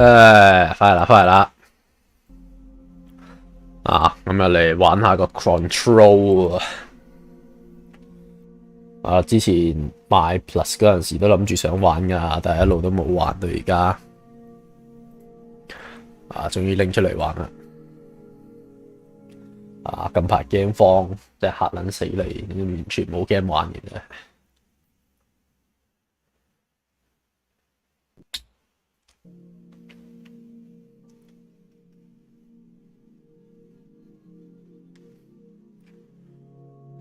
翻嚟啦！啊，咁又嚟玩下個 control 啊！之前買 Plus 嗰陣時都諗住想玩㗎，但係一路都冇玩到而家。啊，終於拎出嚟玩啦！啊，近排 game 荒，真係嚇撚死你，完全冇 game 玩嘅啫。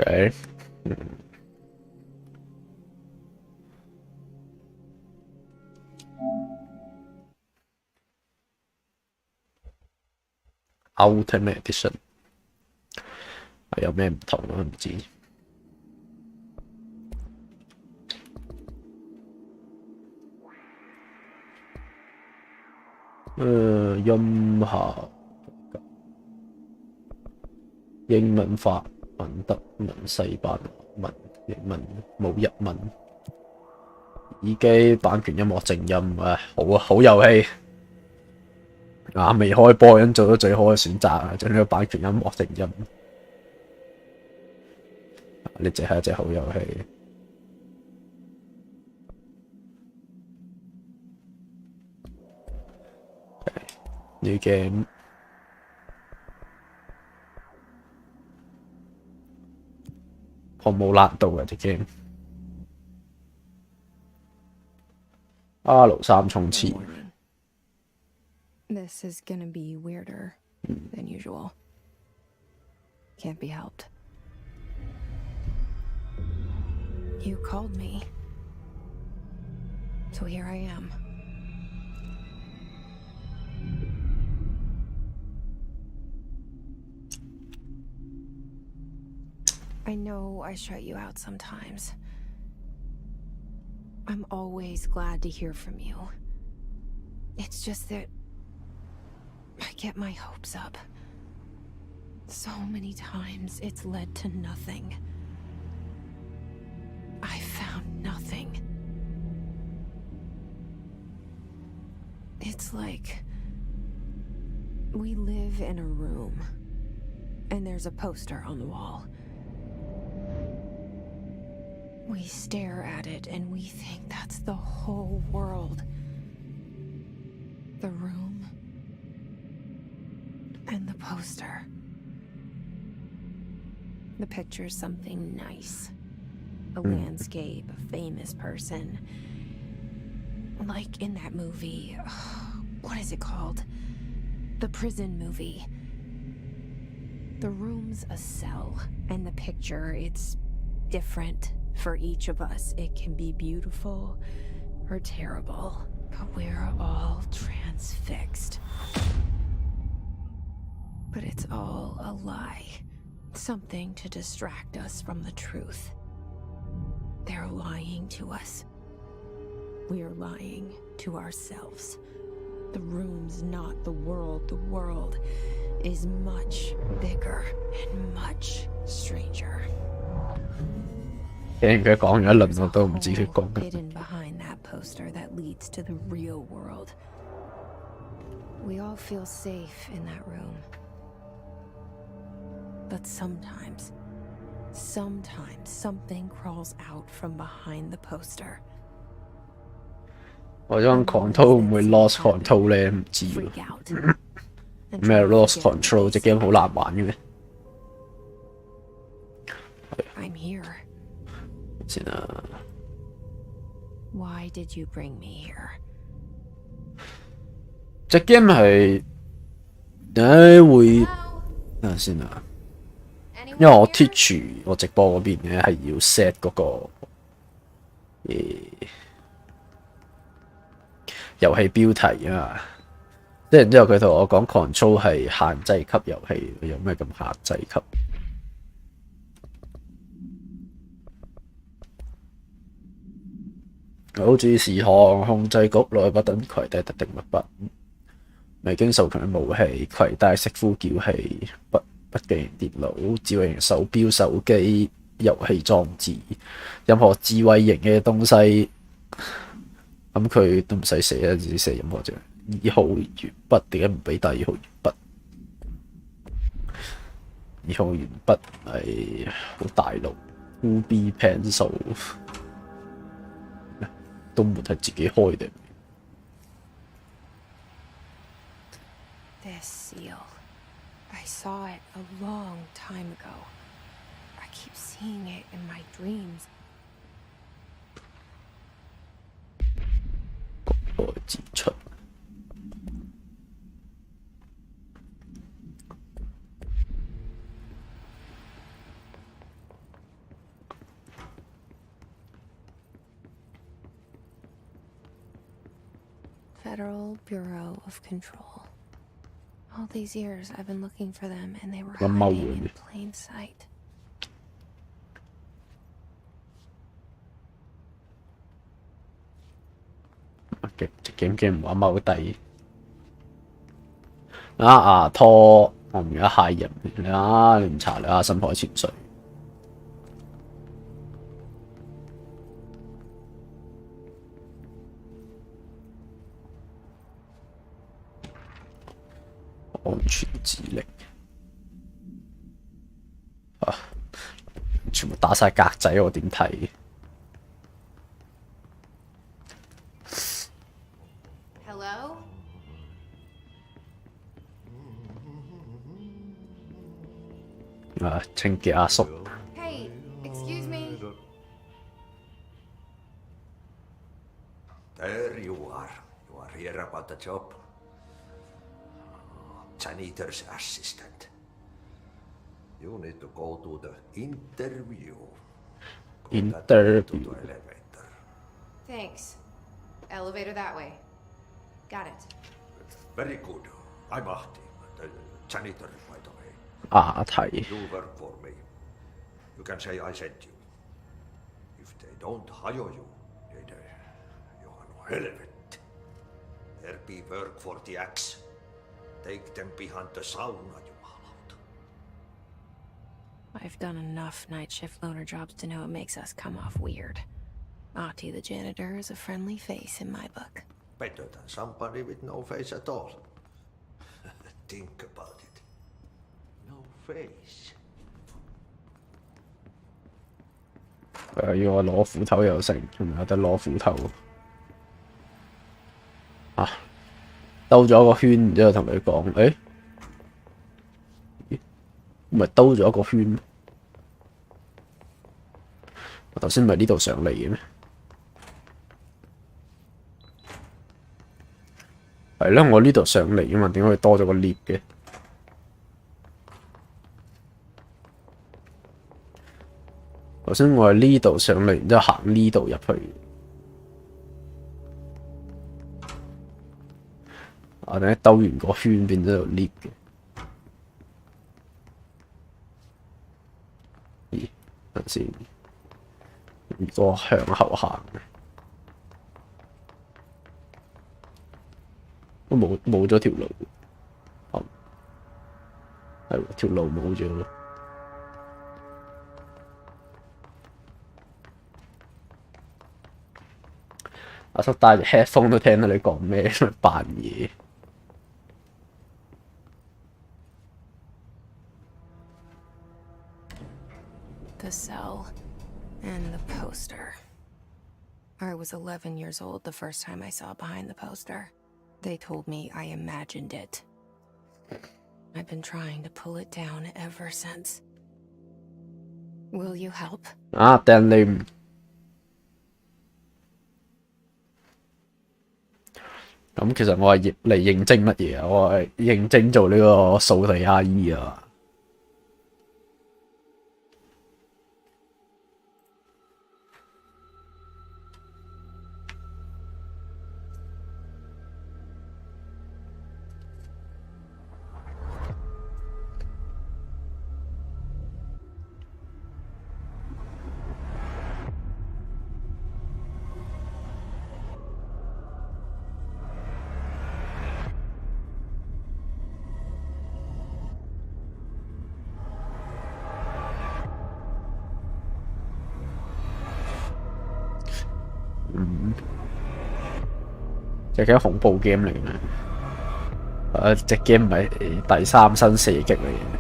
Okay. Ultimate Edition 係有咩唔同啊？唔知。音效、英文、法文、德文、西班牙文、英文冇日文。耳機版權音樂靜音，好啊，好遊戲啊！未開波已經做到最好嘅選擇啊！將呢個版權音樂靜音，呢隻係一隻好遊戲。呢 game 我冇難度嘅隻 game。R3衝刺。This is gonna be weirder than usual. Can't be helped. You called me. So here I am. I know I shut you out sometimes. I'm always glad to hear from you. It's just that I get my hopes up. So many times it's led to nothing. I found nothing. It's like we live in a room and there's a poster on the wall. We stare at it and we think that's the whole world. The room and the poster. The picture's something nice. A landscape, a famous person. Like in that movie, what is it called? The prison movie. The room's a cell, and the picture, it's different for each of us. It can be beautiful or terrible, but we're all transfixed. But it's all a lie. Something to distract us from the truth. They're lying to us. We're lying to ourselves. The room's not the world. The world is much bigger and much stranger. 聽佢講咗一輪，我都唔知佢講緊。 Hidden behind that poster that leads to the real world. We all feel safe in that room. But sometimes something crawls out from behind the poster. 我將 control 會唔會 lost control 咧？唔知喎。咩 lost control 隻 game 好難玩嘅咩？ I'm here. 先啊。 Why did you bring me here? 隻 game 係會等下先啊。 因為我 Twitch 我直播嗰邊咧係要 set 嗰個遊戲標題啊嘛，即係然之後佢同我講 control 係限制級遊戲，有咩咁限制級？好注意事項，控制局內不等攜帶特定物品，未經授權嘅武器，攜帶式呼叫器，筆記型電腦、智慧型手錶、手機、遊戲裝置，任何智慧型嘅東西，咁佢都唔使寫啊，只寫任何啫。2號鉛筆點解唔俾第2號鉛筆？2號鉛筆係好大路 ，Ruby Pencil 都沒係自己開定。This seal. I saw it a long time ago. I keep seeing it in my dreams. 國內之出。Federal Bureau of Control. All these years I've been looking for them and they were One hiding more. in plain sight. 勁唔話踎低牙拖，我唔而家蟹人你唔查你深海潛水。安全指令全部打晒格仔，我點睇？Hello? 清潔阿叔。Hey, excuse me. There you are. You are here about the job. Janitor's assistant. You need to go to the interview. Interview. To the elevator. Thanks. Elevator that way. Got it. Very good. I'm Ahti, the janitor, by the way. 阿提 You work for me. You can say I sent you. If they don't hire you, then you are no helmet. There be work for the axe. Take them behind the sauna, jumalauta. I've done enough night shift loner jobs to know it makes us come off weird. Ahti the janitor is a friendly face in my book. Better than somebody with no face at all. Think about it. No face. 要我攞斧頭又成，仲有得攞斧頭兜咗個圈，然之後同佢講，唔係兜咗一個圈咩？我頭先唔係呢度上嚟嘅咩？係咯，我呢度上嚟嘅嘛，點解會多咗個 lift 嘅？頭先我係呢度上嚟，然之後行呢度入去。等下兜完個圈變咗有 lift 嘅。咦？等先，如果向後行，都冇咗條路。係喎，條路冇咗咯。阿叔戴住 headphone 都聽到你講咩，咪扮嘢。The cell and the poster. I was 11 years old the first time I saw behind the poster. They told me I imagined it. I've been trying to pull it down ever since. Will you help? 掟你唔咁，其實我係嚟應徵乜嘢啊？我係應徵做呢個掃地阿姨啊！隻 game 恐怖 game 嚟嘅。隻 game 唔係第三身射擊嚟嘅。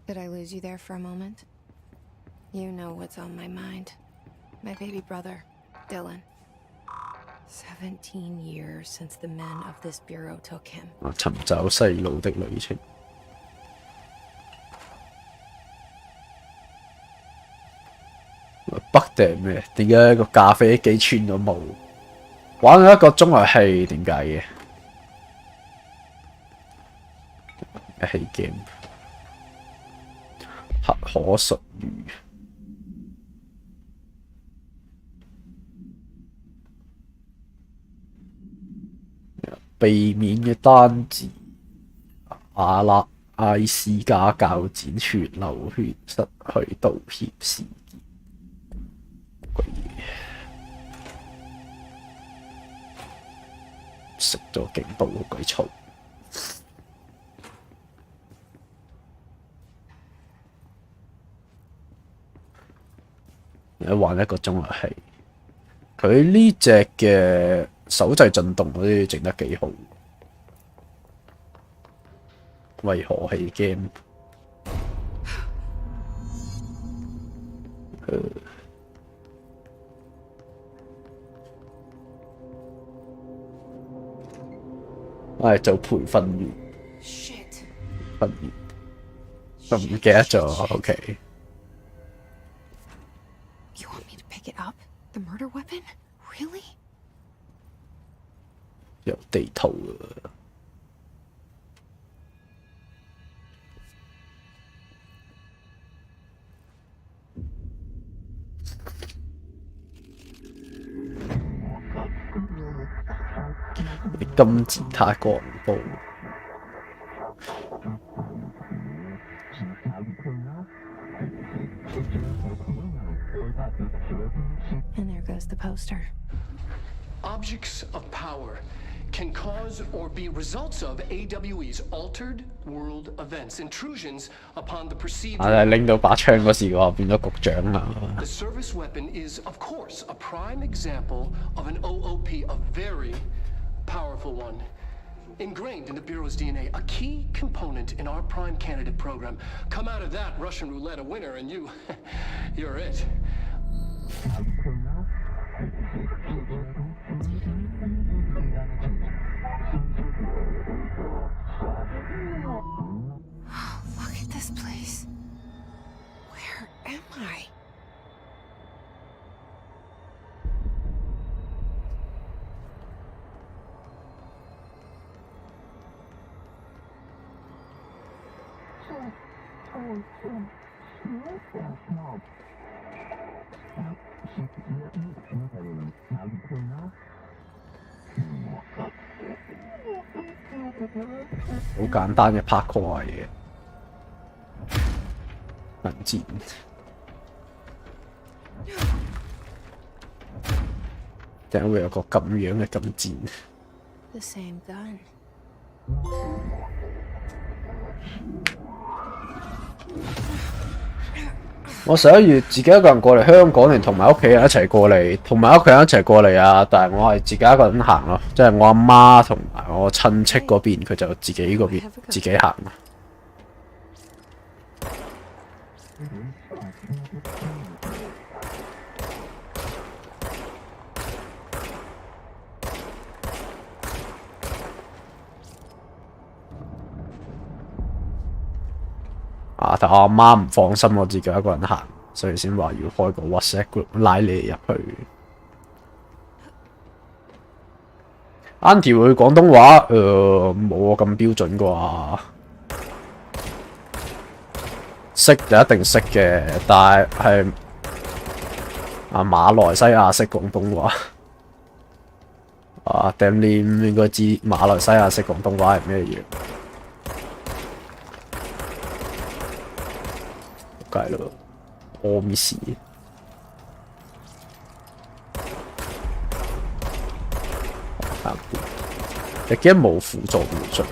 Did I lose you there for a moment? You know what's on my mind. My baby brother, Dylan. 17 years since the men of this bureau took him. 尋找細路的旅程。北定咩？點解個咖啡機穿咗毛？玩咗1個鐘遊戲，點解嘅？遊戲 game 黑可術語。避免嘅單字阿拉艾斯加鉸剪全流血失去道歉事件，鬼嘢食咗勁多好鬼嘈。玩1個鐘遊戲，佢呢隻嘅手掣震動嗰啲整得幾好，為何係 game？我係做培訓員，訓員，我唔記得咗。OK。You want me to pick it up? The murder weapon? Really? 有地圖啊！金字塔廣播。And there goes the poster. Objects of power can cause or be results of AWE's altered world events, intrusions upon the perceived. 拎到把槍嗰時，我變咗局長啦。The service weapon is, of course, a prime example of an OOP, a very powerful one. Ingrained in the Bureau's DNA, a key component in our prime candidate program. Come out of that Russian roulette a winner, and you're it. Look at this place. Where am I?好簡單嘅 parkour 嘢，銀箭，點解會有個咁樣嘅金箭？ The same gun. 我11月自己一個人過嚟香港，定同埋屋企人一齊過嚟，同埋屋企人一齊過嚟啊！但係我係自己一個人行咯，即係我阿媽同埋我親戚嗰邊，佢就自己嗰邊自己行。但我阿媽唔放心我自己一個人行，所以先話要開個 WhatsApp group 拉你入去。Auntie 會廣東話，冇我咁標準啩。識就一定識嘅，但係馬來西亞式廣東話。Damn 應該知馬來西亞式廣東話係咩嘢。解咯，阿咪士。隻 game 冇輔助瞄準。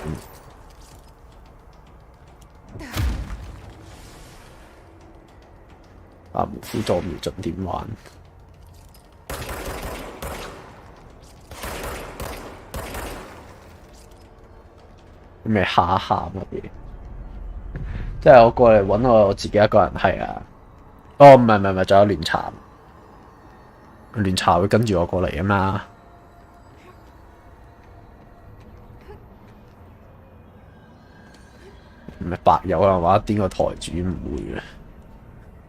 輔助瞄準點玩？咩下乜嘢？即係我過嚟揾我自己一個人係啊！哦，唔係，仲有亂茶，亂茶會跟住我過嚟啊嘛！唔係白友啊嘛？點個台主唔會嘅？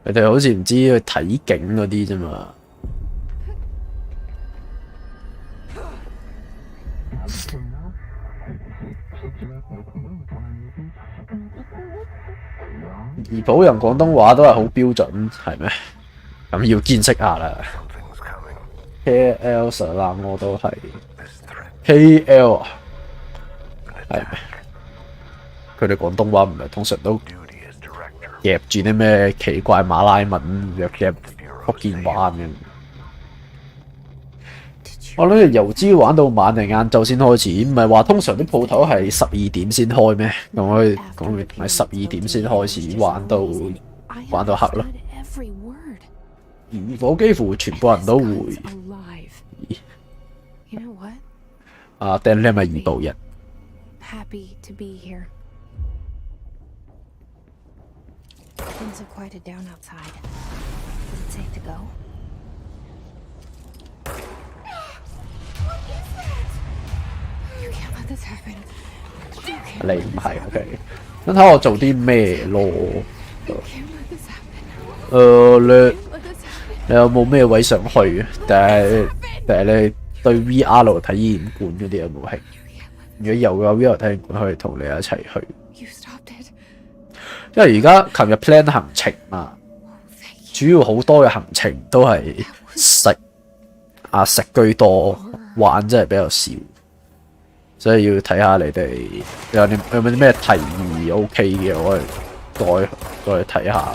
你哋好似唔知去睇景嗰啲啫嘛？怡保人廣東話都係好標準，係咩？咁要見識下啦。KL 上冷我都係 KL 啊，係咩？佢哋廣東話唔係通常都夾住啲咩奇怪馬拉文，又夾福建話咁樣。我諗住由朝玩到晚定晏晝先開始，唔係話通常啲鋪頭係12點先開咩？咁我講咪12點先開始玩到黑咯。如果幾乎全部人都會。啊，但你係咪怡保人？你唔係 OK， 咁睇我做啲咩咯？你有冇咩位想去？但係你對 VR 體驗館嗰啲有冇興？如果有嘅話 ，VR 體驗館可以同你一齊去。因為而家琴日 plan 行程嘛，主要好多嘅行程都係食居多，玩真係比較少。所以要睇下你哋有冇啲咩提議 OK 嘅，我哋再睇下。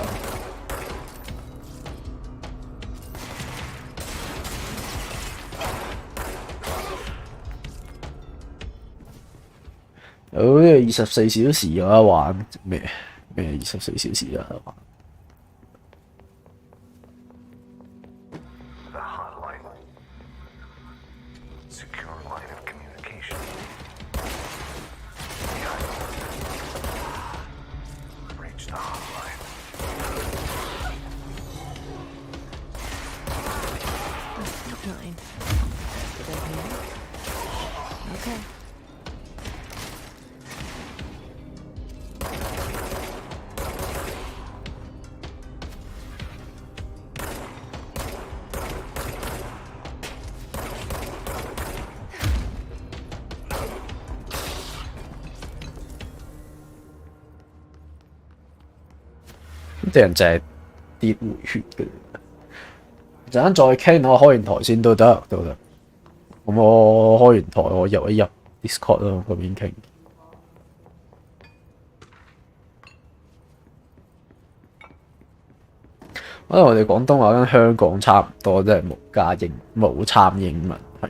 有呢個24小時有得玩咩24小時有得玩？啲人就係跌回血嘅，陣間再傾，我開完台先都得。咁我開完台，我入一入 Discord 咯，嗰邊傾。可能我哋廣東話跟香港差唔多，即係冇參英文係。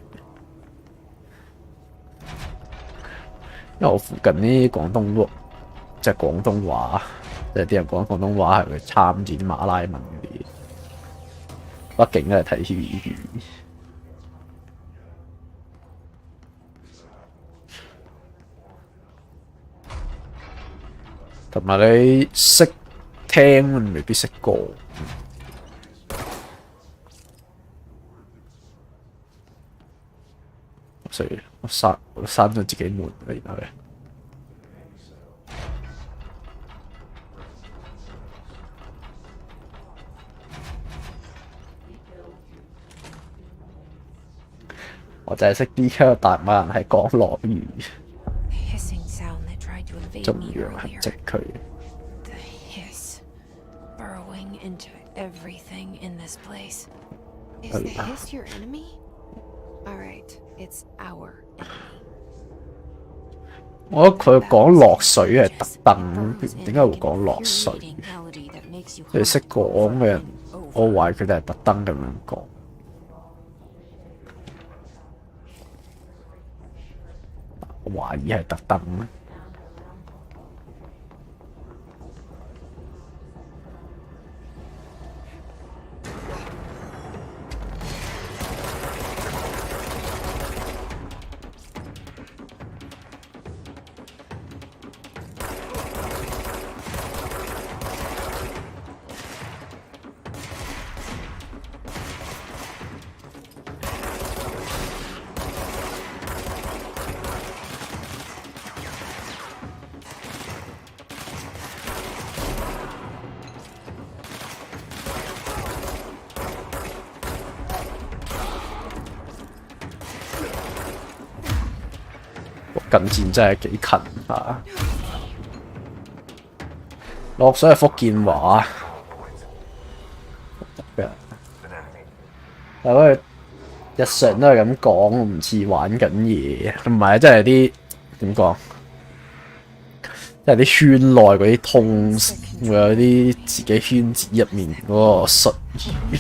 因為我附近啲廣東即係廣東話。即係啲人講廣東話係佢參住啲馬拉文嗰啲，畢竟都係睇 TVB。同埋你識聽，未必識歌。所以我刪咗自己門，然後咧。我就係識 DK 大馬人係講落語，仲要係直佢。我覺得佢講落水係特登，點解會講落水？你識講嘅人，我懷疑佢哋係特登咁樣講。我懷疑係特登咧。近戰真係幾近下。落水係福建話嘅，但係佢日常都係咁講，唔似玩緊嘢，唔係真係啲點講，即係啲圈內嗰啲通會有啲自己圈子入面嗰個術語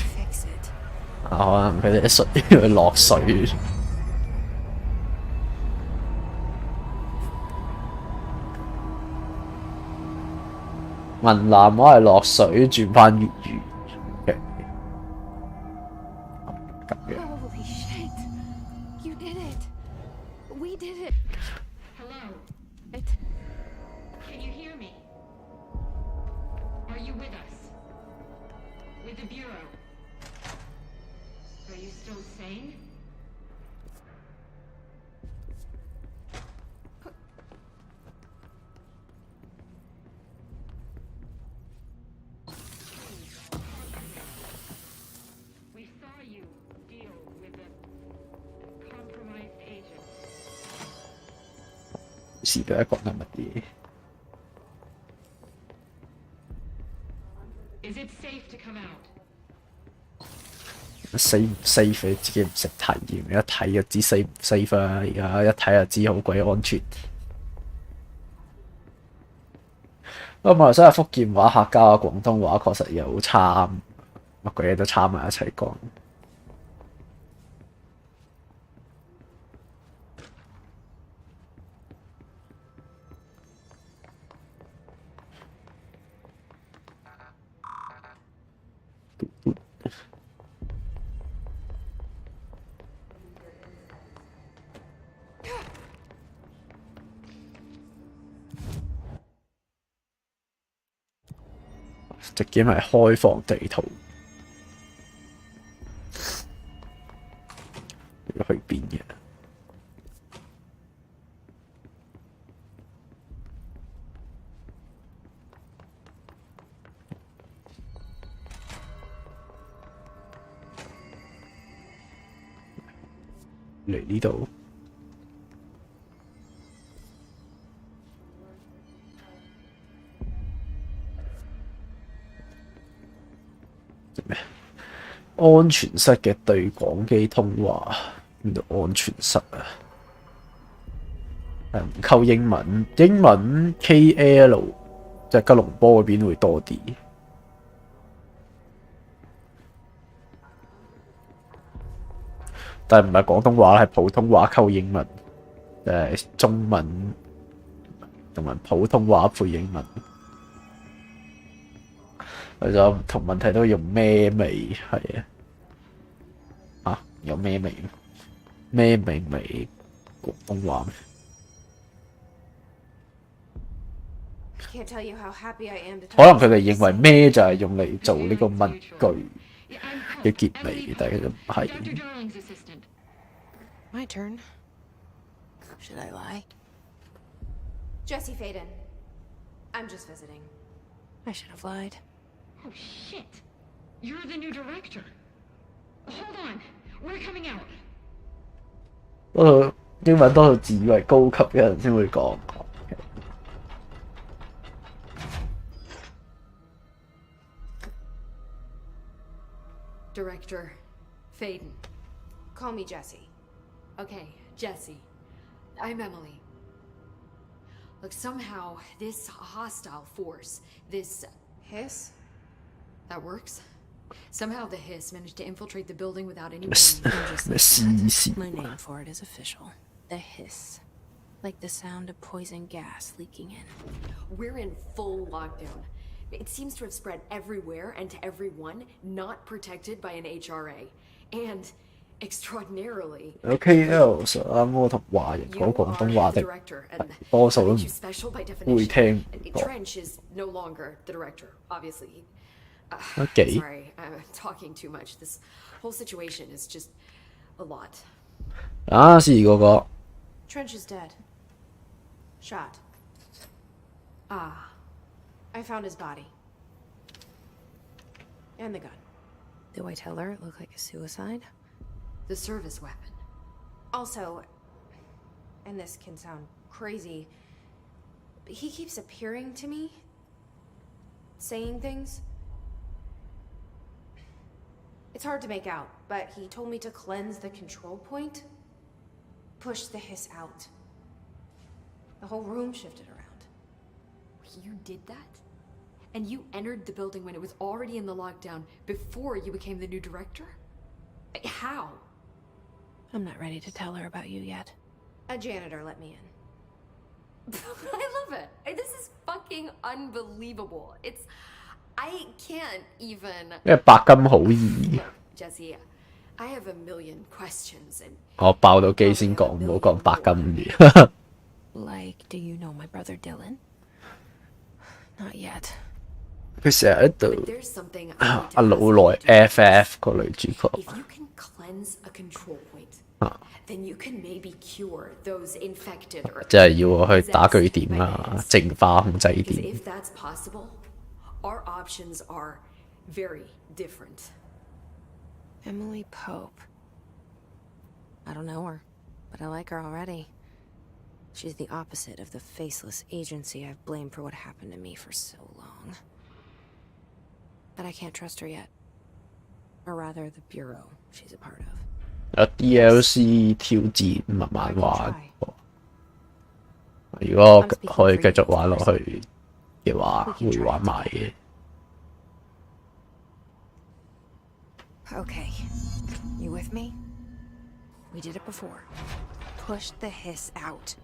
啊，可能佢哋啲術語會落水。閩南話係落水轉翻粵語嘅，咁嘅。Holy shit! You did it! We did it! Hello? It. Can you hear me? Are you with us? With the Bureau? Are you still sane? We saw you deal with a compromised agent. 時佢一講緊乜嘢？ Is it safe to come out? safe 唔 safe 你自己唔識睇嘅，一睇就知 safe 唔 safe 啦。而家一睇就知好鬼安全。不過馬來西亞福建話、客家話、廣東話確實有參，乜鬼嘢都參埋一齊講。隻 game 係開放地圖，要去邊嘅？嚟呢度。咩？安全室嘅對講機通話，邊度安全室啊？唔溝英文，英文 KL 即係吉隆坡嗰邊會多啲。但係唔係廣東話，係普通話溝英文，中文同埋普通話配英文。佢就唔同問題都用咩味係啊？啊，有咩味？咩味味廣東話咩？ Can't tell you how happy I am to 可能佢哋認為咩就係用嚟做呢個文具嘅結尾，但係其實唔係。 Dr. Darling's assistant. My turn. Should I lie? Jesse Faden. I'm just visiting. I should have lied. Oh shit! You're the new director. Hold on, we're coming out. 英文多數自以為高級嘅人先會講。Director Faden. Call me Jesse. Okay, Jesse. I'm Emily. Look, somehow this hostile force, this Hiss? that works. Somehow the hiss managed to infiltrate the building without any Miss- warning. Just Miss like that. Easy. My name for it is official. The hiss. Like the sound of poison gas leaking in. We're in full lockdown. It seems to have spread everywhere and to everyone not protected by an HRA. And extraordinarily, KL 就啱我同華人 you 講廣 are 東話 the 的， director, and 多數 that 都 makes 唔 you special by 會 definition. 聽 And 講。 Trench is no longer the director, obviously. Okay. Sorry, I'm talking too much. This whole situation is just a lot. 啊，是嗰個 Trench is dead. Shot. Ah, I found his body. And the gun. Do I tell her it looked like a suicide? the service weapon. Also, and this can sound crazy, but he keeps appearing to me, saying things. It's hard to make out, but he told me to cleanse the control point, push the hiss out. The whole room shifted around. You did that? And you entered the building when it was already in the lockdown before you became the new director? How? I'm not ready to tell her about you yet. A janitor let me in. I love it. This is fucking unbelievable. I can't even. 因為白金好易， Look, Jesse, I have a million questions and 我爆到機先講，唔好講白金魚。Like, do you know my brother Dylan? Not yet. 佢成日喺 but 度 there's something I need to 阿老 ask 來 you. FF 個女主角 If you can cleanse a control point, then you can maybe cure those infected or 即係要我去打據 possessed 點 by 啊， this. 淨化控制 Because 點。 if that's possible, our options are very different. Emily Pope. I don't know her, but I like her already. She's the opposite of the faceless agency I've blamed for what happened to me for so long. But I can't trust her yet. Or rather, the bureau she's a part of. 有 DLC 挑戰慢慢玩。 如果可以繼續玩落去嘅話，會玩埋嘅。 Okay. You with me? We did it before. Push the hiss out.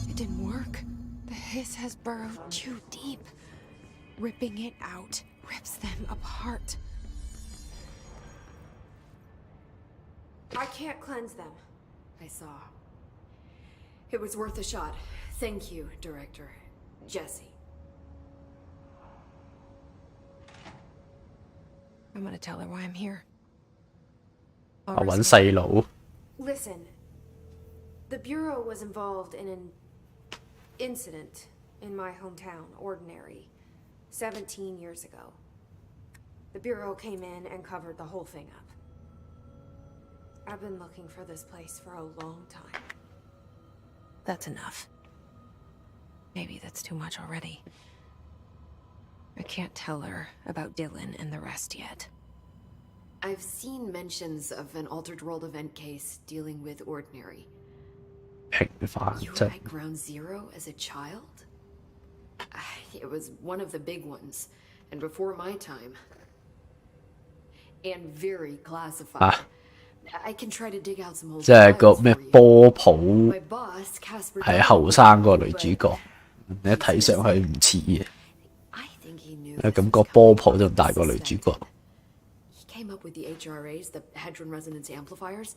It didn't work. The hiss has burrowed too deep. Ripping it out rips them apart. I can't cleanse them. I saw. It was worth a shot. Thank you, Director Jesse. I'm gonna tell her why I'm here. 我揾細佬。 Listen, the Bureau was involved in an incident in my hometown, Ordinary, 17 years ago. The Bureau came in and covered the whole thing up. I've been looking for this place for a long time. That's enough. Maybe that's too much already. I can't tell her about Dylan and the rest yet. I've seen mentions of an Altered World event case dealing with Ordinary. 平反 You 即 were at Ground Zero as a child? It was one of the big ones, and before my time. And very classified. I can try to dig out some old 即係個 files 咩 for you. 波普 My boss, Casper, 係後生個女主角，你一睇上去唔似嘅， I think he knew 感 this 覺 was 波 coming 普 and 仲大過女主角。 He came up with the HRAs, the Hadron Resonance Amplifiers.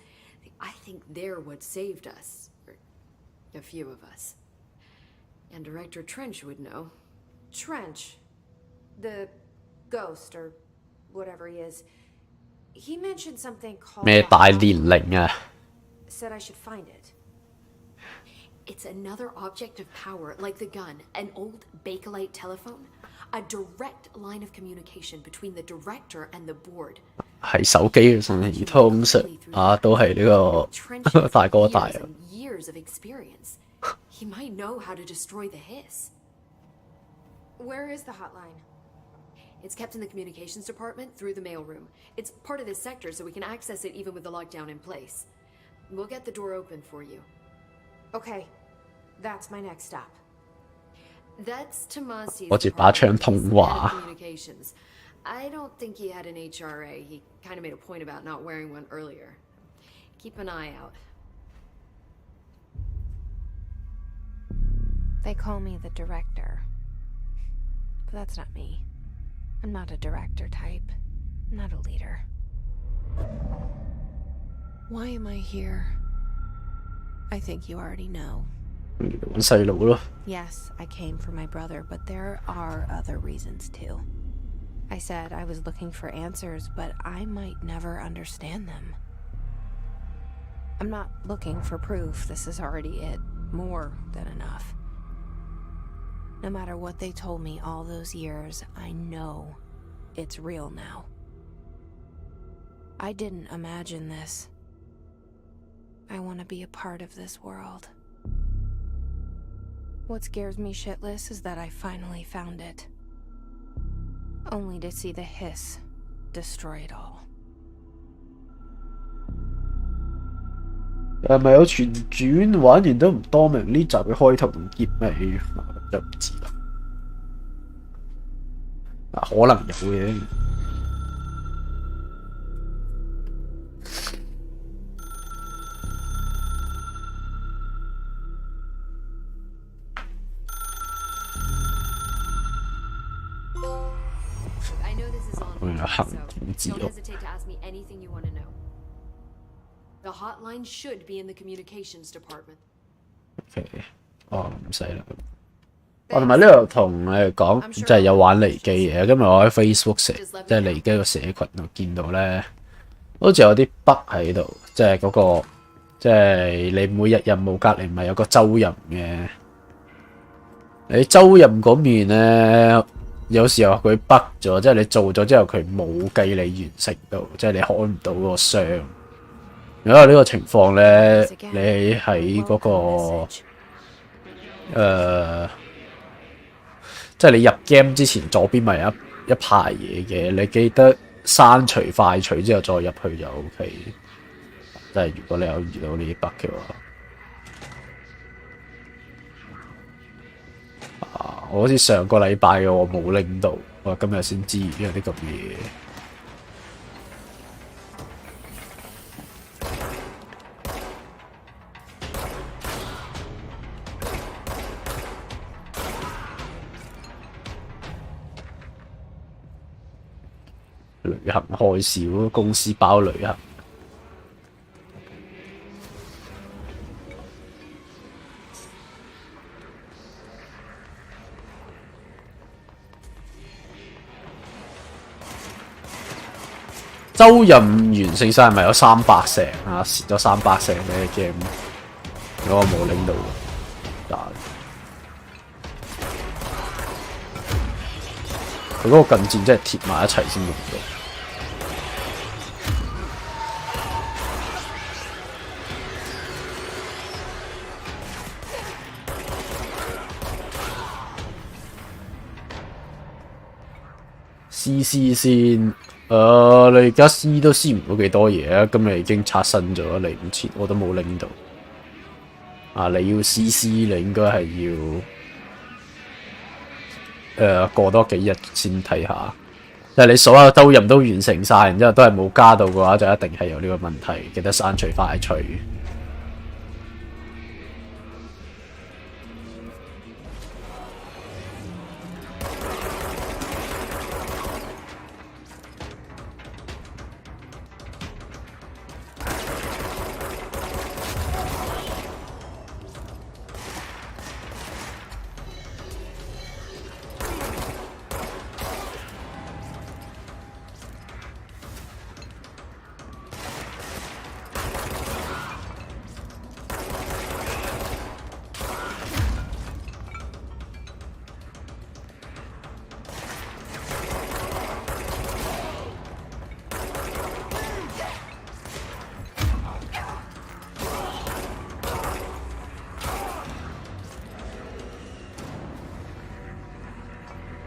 I think they're what saved us. Or a few of us. And Director Trench would know. Trench, the ghost or whatever he is, he mentioned something called 咩 a 大 hotline. 年齡啊？ Said I should find it. It's another object of power, like the gun, an old Bakelite telephone. A direct line of communication between the director and the board. 係手機嘅信息，通常啊都係呢個 大哥大 years 啊。 and years of experience. He might know how to destroy the hiss. Where is the hotline? It's kept in the communications department through the mailroom. It's part of this sector, so we can access it even with the lockdown in place. We'll get the door open for you. Okay, that's my next stop. That's Tomasi's 我接把槍 department. 通 He's the head 話 of communications. I don't think he had an HRA. He kind of made a point about not wearing one earlier. Keep an eye out. They call me the director. But that's not me. I'm not a director type. I'm not a leader. Why am I here? I think you already know. 揾細路咯。 Yes, I came for my brother, but there are other reasons too. I said I was looking for answers, but I might never understand them. I'm not looking for proof. This is already it. More than enough. No matter what they told me all those years, I know it's real now. I didn't imagine this. I want to be a part of this world. What scares me shitless is that I finally found it. Only to see the hiss destroy it all. 係咪有前傳？玩完都唔多明呢集嘅開頭同結尾，就唔知啦。可能有嘅。I know this is online, so don't hesitate to ask me anything you want to know. The hotline should be in the communications department. OK， 唔使啦。同埋呢度同你哋講，就係有玩離機嘅。今日我喺 Facebook 即係離機個社群度見到咧，好似有啲 bug 喺度，即係嗰個，即係你每日任務隔離唔係有個周任嘅，你周任嗰面咧，有時候佢 bug 咗，即係你做咗之後佢冇計你完成到，即係你開唔到嗰個箱。如果有呢個情況咧，你喺嗰個即係你入 game 之前左邊咪有一排嘢嘅，你記得刪除快取之後再入去就 OK。即係如果你有遇到呢啲 bug 嘅話，我好似上個禮拜嘅我冇拎到，我今日先知有啲咁嘅嘢。旅行開少，公司包旅行。周任完成晒係咪有300成啊？蝕咗300成嘅 game， 如果我冇拎到，佢嗰個近戰真係貼埋一齊先用到。CC 先，你而家 C 都 C 唔到幾多嘢啊！今日已經刷新咗，嚟唔切，我都冇拎到。你要 CC， 你應該係要過多幾日先睇下。即係你所有兜任都完成晒，然之後都係冇加到嘅話，就一定係有呢個問題。記得刪除快取。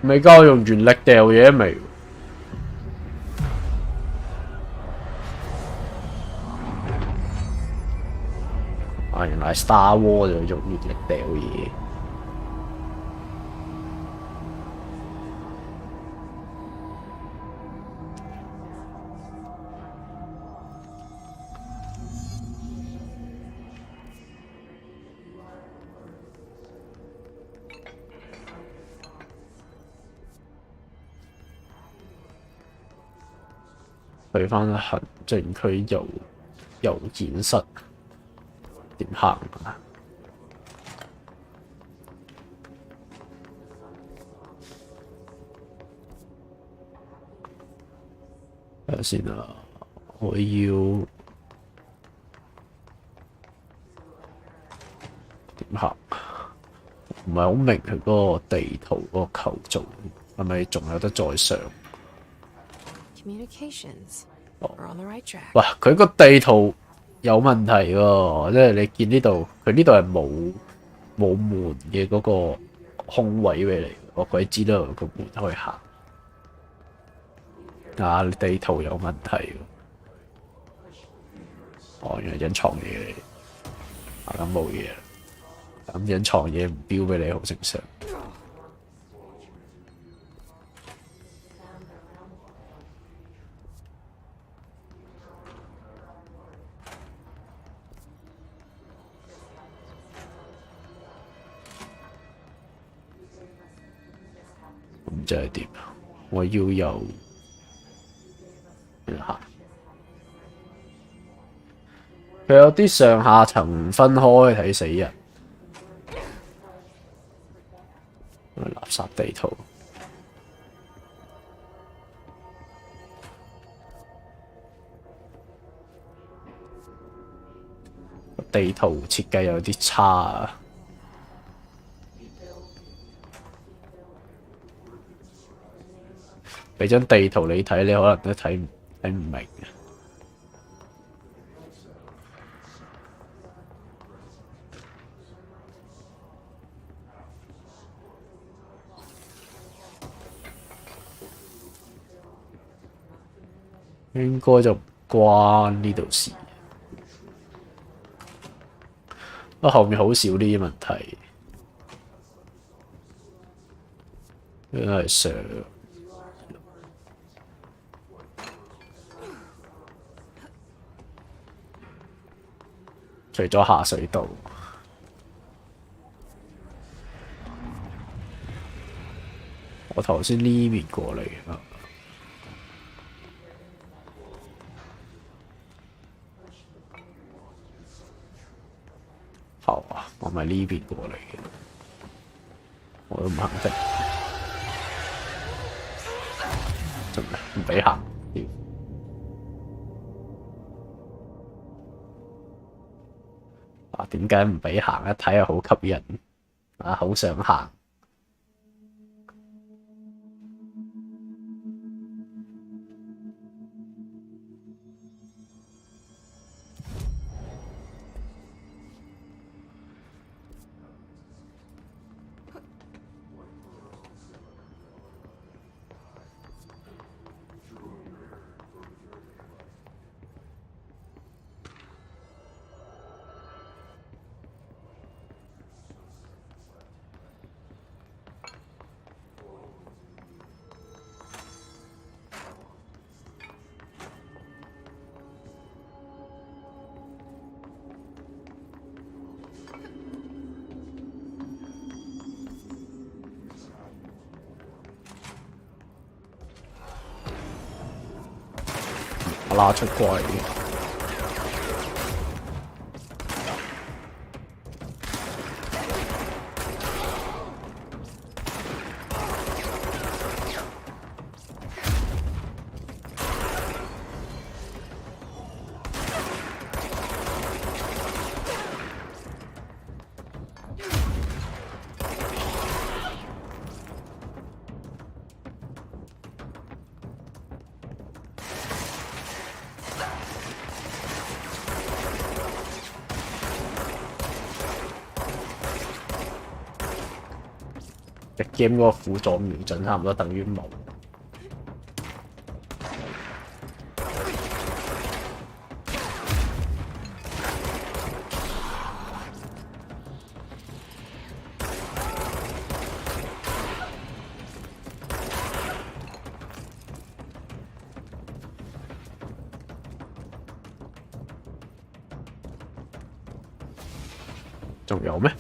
未交用原力掉嘢未？原來 Star War 就用原力掉嘢。去返行政區郵件室點行啊？睇下先啊，我要點行？唔係好明佢嗰個地圖嗰個構造，係咪仲有得再上？ Communications. We're on the right track. 哇！佢個地圖有問題喎，即係你見呢度，佢呢度係冇門嘅嗰個空位俾你，我鬼知道個門可以行。啊！地圖有問題喎。哦，原來隱藏嘢嚟，咁冇嘢啦。咁隱藏嘢唔標俾你好正常。咁即係點？我要有嚇，佢有啲上下層分開睇死人。垃圾地圖，地圖設計有啲差啊！俾張地圖你睇，你可能都睇唔明。應該就唔關呢度事。不過後面好少呢啲問題，應該係上。除咗下水道，我頭先呢邊過嚟啊。好啊，我咪呢邊過嚟嘅，我都唔肯定，真係唔俾行。啊，點解唔俾行？一睇又好吸引，啊，好想行。拉出櫃。隻 game 嗰個輔助瞄準差唔多等於冇。仲有咩？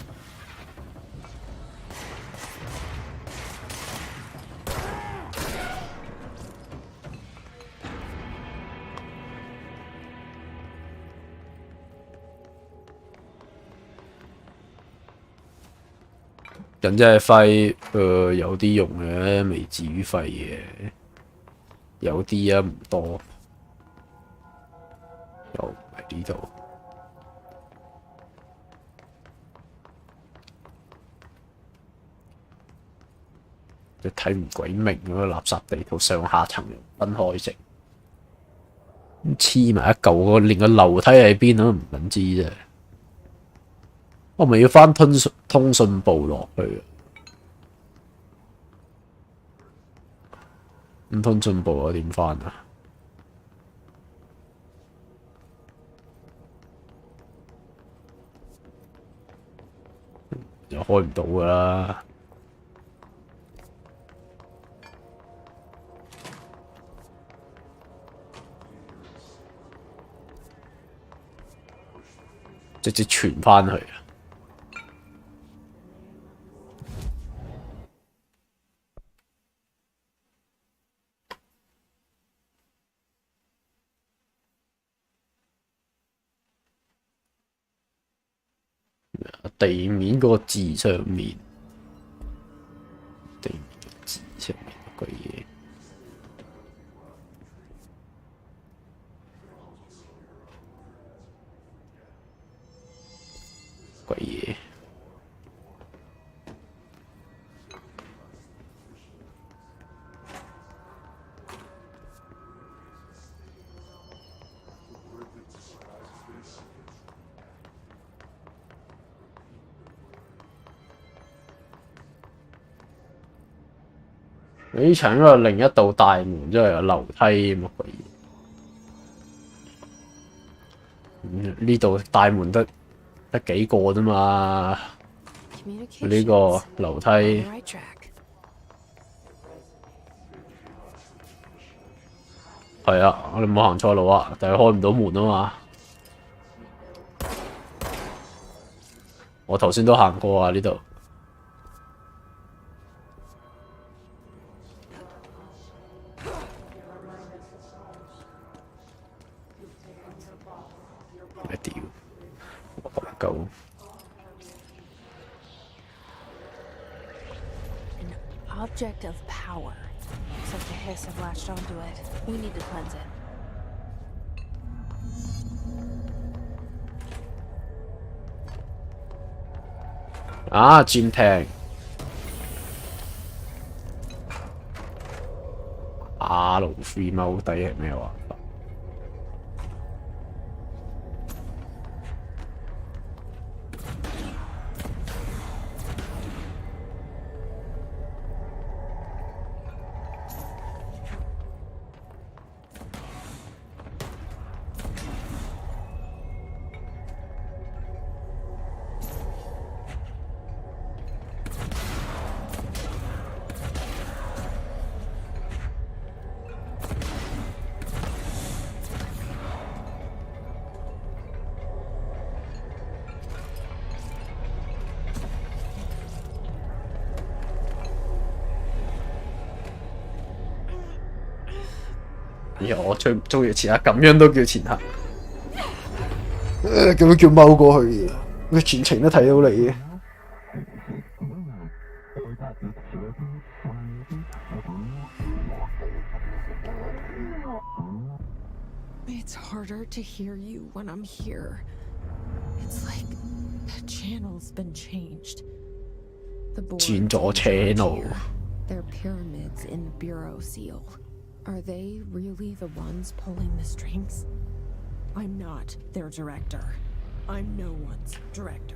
人真係廢，有啲用嘅，未至於廢嘅，有啲啊唔多。又唔係呢度。你睇唔鬼明嗰個垃圾地圖上下層分開成，黐埋一嚿，連個樓梯喺邊都唔撚知啫。我咪要翻通訊部落去啊！咁通訊部我點翻啊？又開唔到㗎啦！直接傳翻去啊！地面嗰個字上面，地面個字上面乜鬼嘢？鬼嘢！呢層嗰個另一道大門，即係有樓梯乜鬼嘢？呢度大門得幾個啫嘛？呢個樓梯係啊，我哋冇行錯路啊，但係開唔到門啊嘛。我頭先都行過啊呢度。Go. An object of power. Looks like the hiss have latched onto it. We need to cleanse it. Ah, 戰艇。R3踎低係咩話？我最唔中意前下，咁樣都叫前下，咁樣叫踎過去嘅，佢全程都睇到你嘅。It's harder to hear you when I'm here. It's like the channel's been changed. The board轉咗 channel。 They're pyramids in the Bureau seal. Are they really the ones pulling the strings? I'm not their director. I'm no one's director.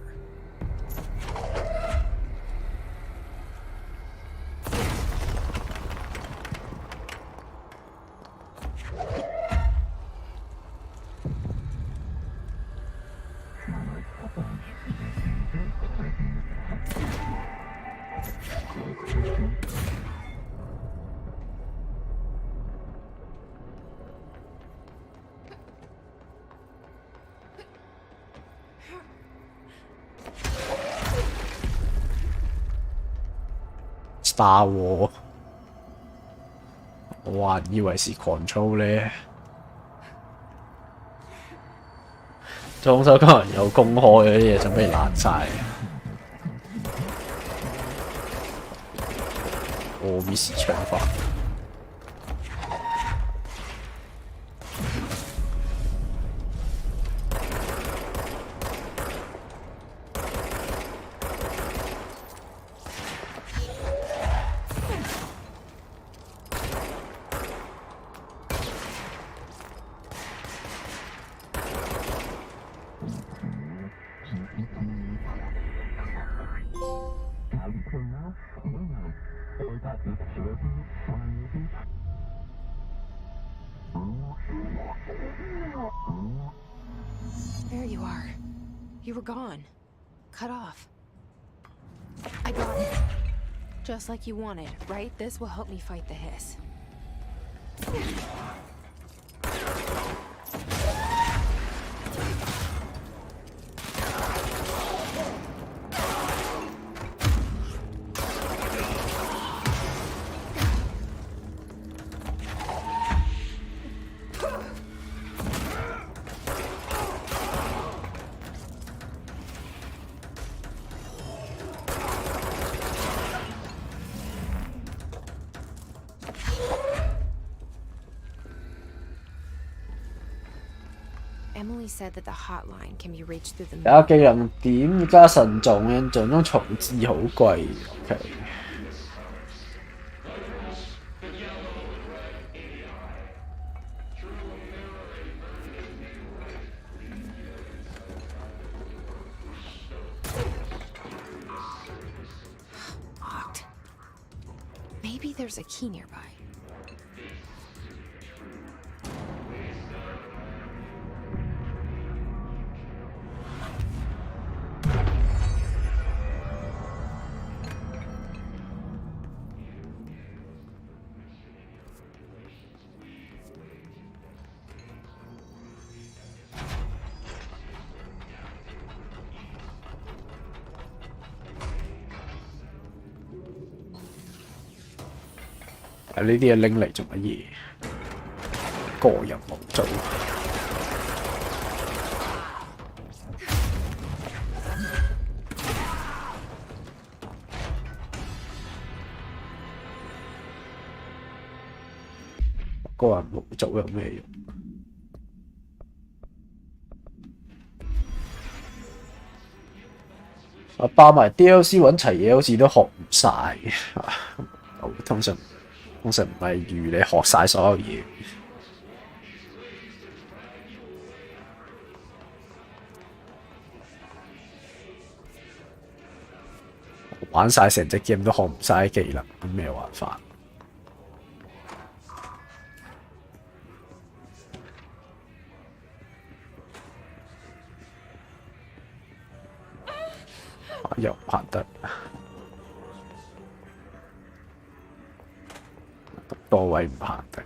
Star War， 我還以為是 Control 咧。裝修今日有公開嗰啲嘢，準備爛晒。我咪是槍法。There you are. You were gone. Cut off. I got it. Just like you wanted, right? This will help me fight the hiss. Emily said that the hotline can be reached through the 有技能點加慎重，印象中重置好貴。OK。locked. Maybe there's a key nearby.呢啲嘢拎嚟做乜嘢？個人冇做。個人冇做有咩用？包埋 DLC 揾齊嘢，好似都學唔晒。通常唔係預你學晒所有嘢。玩晒成隻 game 都學唔晒技能，咁咩玩法？又唔行得。多位唔行得。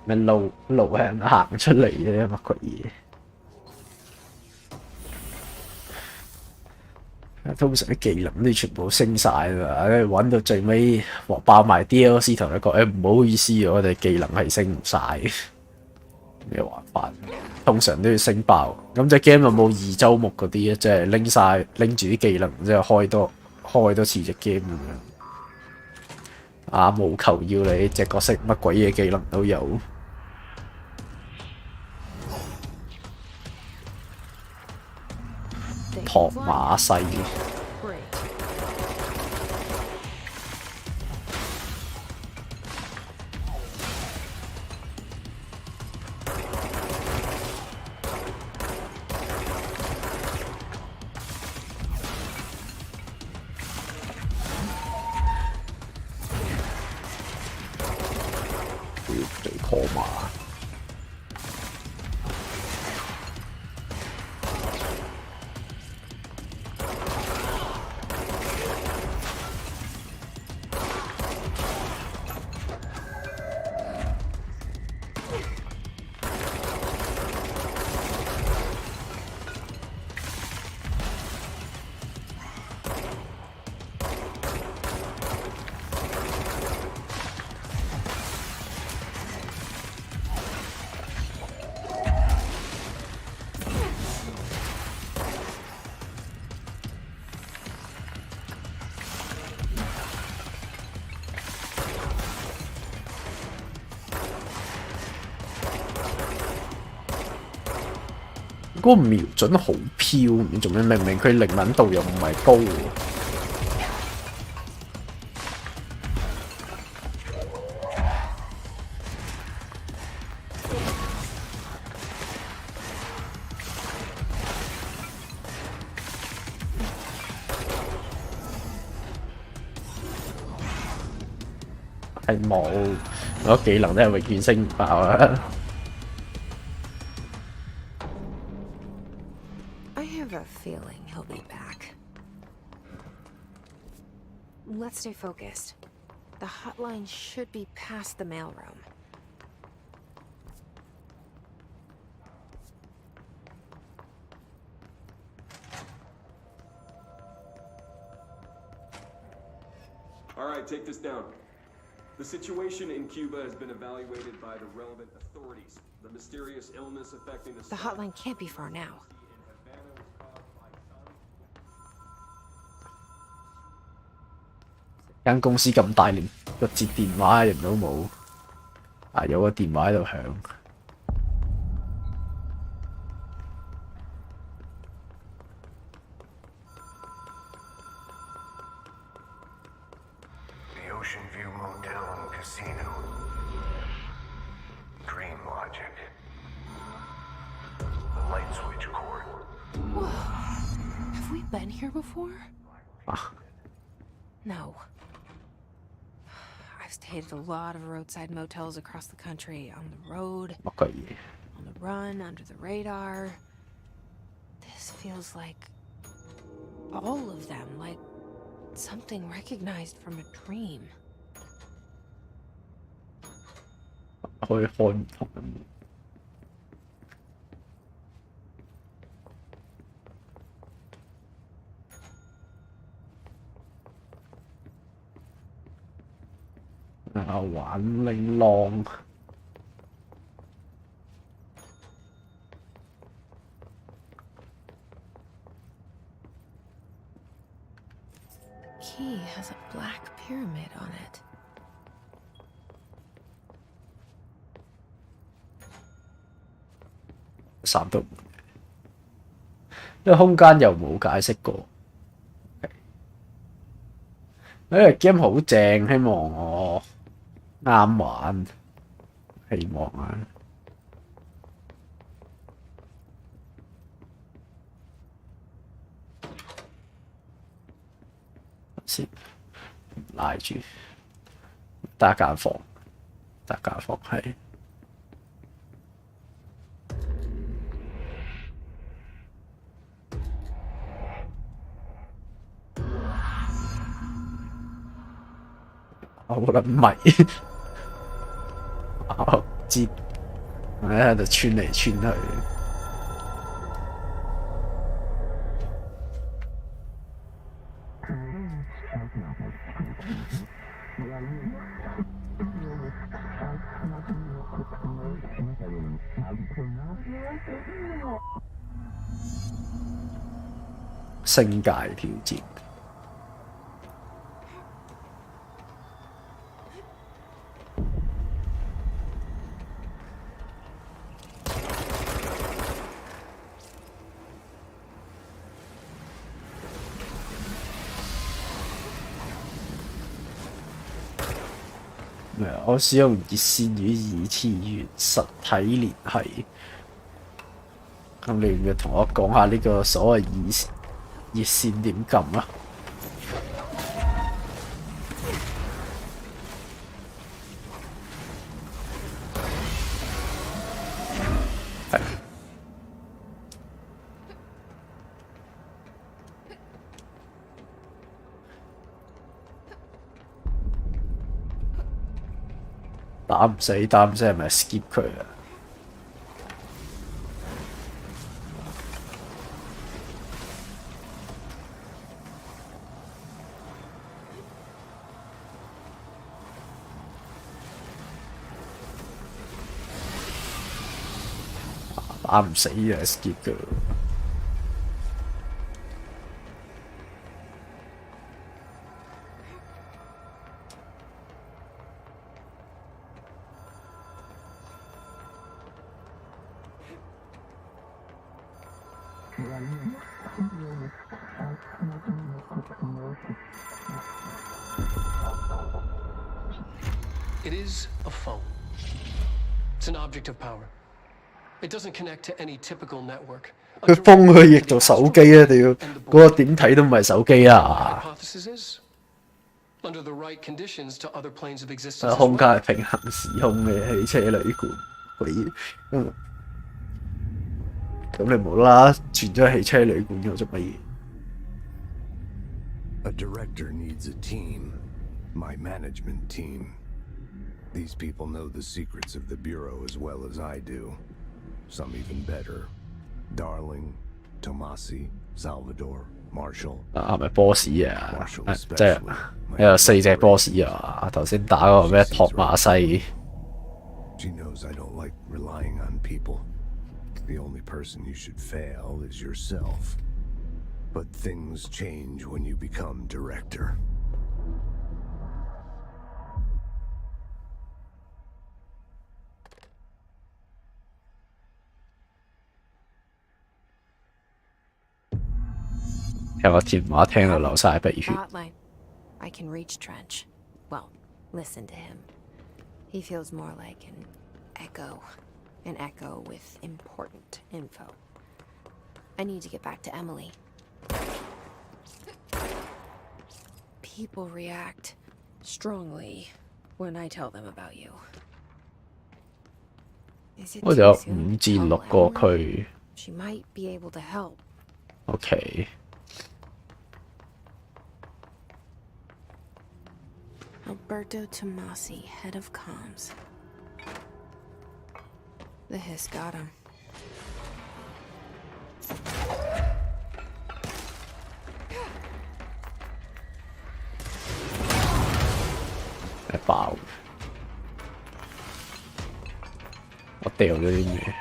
咩路係行出嚟嘅乜鬼嘢？通常啲技能啲全部升晒啦，揾到最尾爆埋 DLC 同你講，唔好意思，我哋技能係升唔晒，咩玩法？通常都要升爆。咁隻 game 有冇二周目嗰啲啊？即係拎住啲技能，即係開多次隻 game 咁樣。啊！無求要你隻角色乜鬼嘢技能都有。托馬西。對 call 馬。嗰個瞄準好飄，仲要明明佢靈敏度又唔係高喎。係冇，我技能都係永遠升唔爆啊！ I have a feeling he'll be back. Let's stay focused. The hotline should be past the mailroom. All right, take this down. The situation in Cuba has been evaluated by the relevant authorities. The mysterious illness affecting the The hotline can't be far now. 間公司咁大，連個接電話人都冇，啊有個電話喺度響。The Ocean View Motel and Casino. Dream logic. The light switch cord. Whoa. Have we been here before? 啊 No. I've stayed at a lot of roadside motels across the country, on the road, 乜鬼嘢？ on the run, under the radar. This feels like all of them, like something recognized from a dream. 可以看唔同嘅。啊！玩鈴浪， Key has a black pyramid on it. 三都唔，因為空間又冇解釋過。呢個 game 好正，希望我啱玩，希望啊！先拉住，得間房，得間房係。好撚迷，我知，我喺度穿嚟穿去。星界挑戰。我使用熱線與異次元實體聯繫，咁你唔要同我講下呢個所謂熱線點撳啊？係。打唔死係咪 skip 佢啊？打唔死啊 skip 佢。It is a phone. It's an object of power. It doesn't connect to any typical network. 佢封佢譯做手機啊！屌，嗰個點睇都唔係手機啊！ Hypothesis is, under the right conditions to other planes of existence as 空間 well. 係平行時空嘅汽車旅館，咁你無啦啦轉咗汽車旅館嗰做乜嘢？ A director needs a team. My management team. These people know the secrets of the Bureau as well as I do. Some even better. Darling, Tomasi, Salvador, Marshall. 係咪 boss 啊？即係有4隻 boss 啊！頭先打嗰個咩托馬西。 She knows I don't like relying on people. The only person you should fail is yourself. But things change when you become director. Hotline. I can reach Trench. Well, listen to him. He feels more like an echo. An echo with important info. I need to get back to Emily. People react strongly when I tell them about you. Is it 我哋有 too soon 5至 to tell 6個 Emily? 區。 She might be able to help. OK。 Alberto Tomasi, head of comms. The hiss got him. Bao. 我掉咗啲嘢。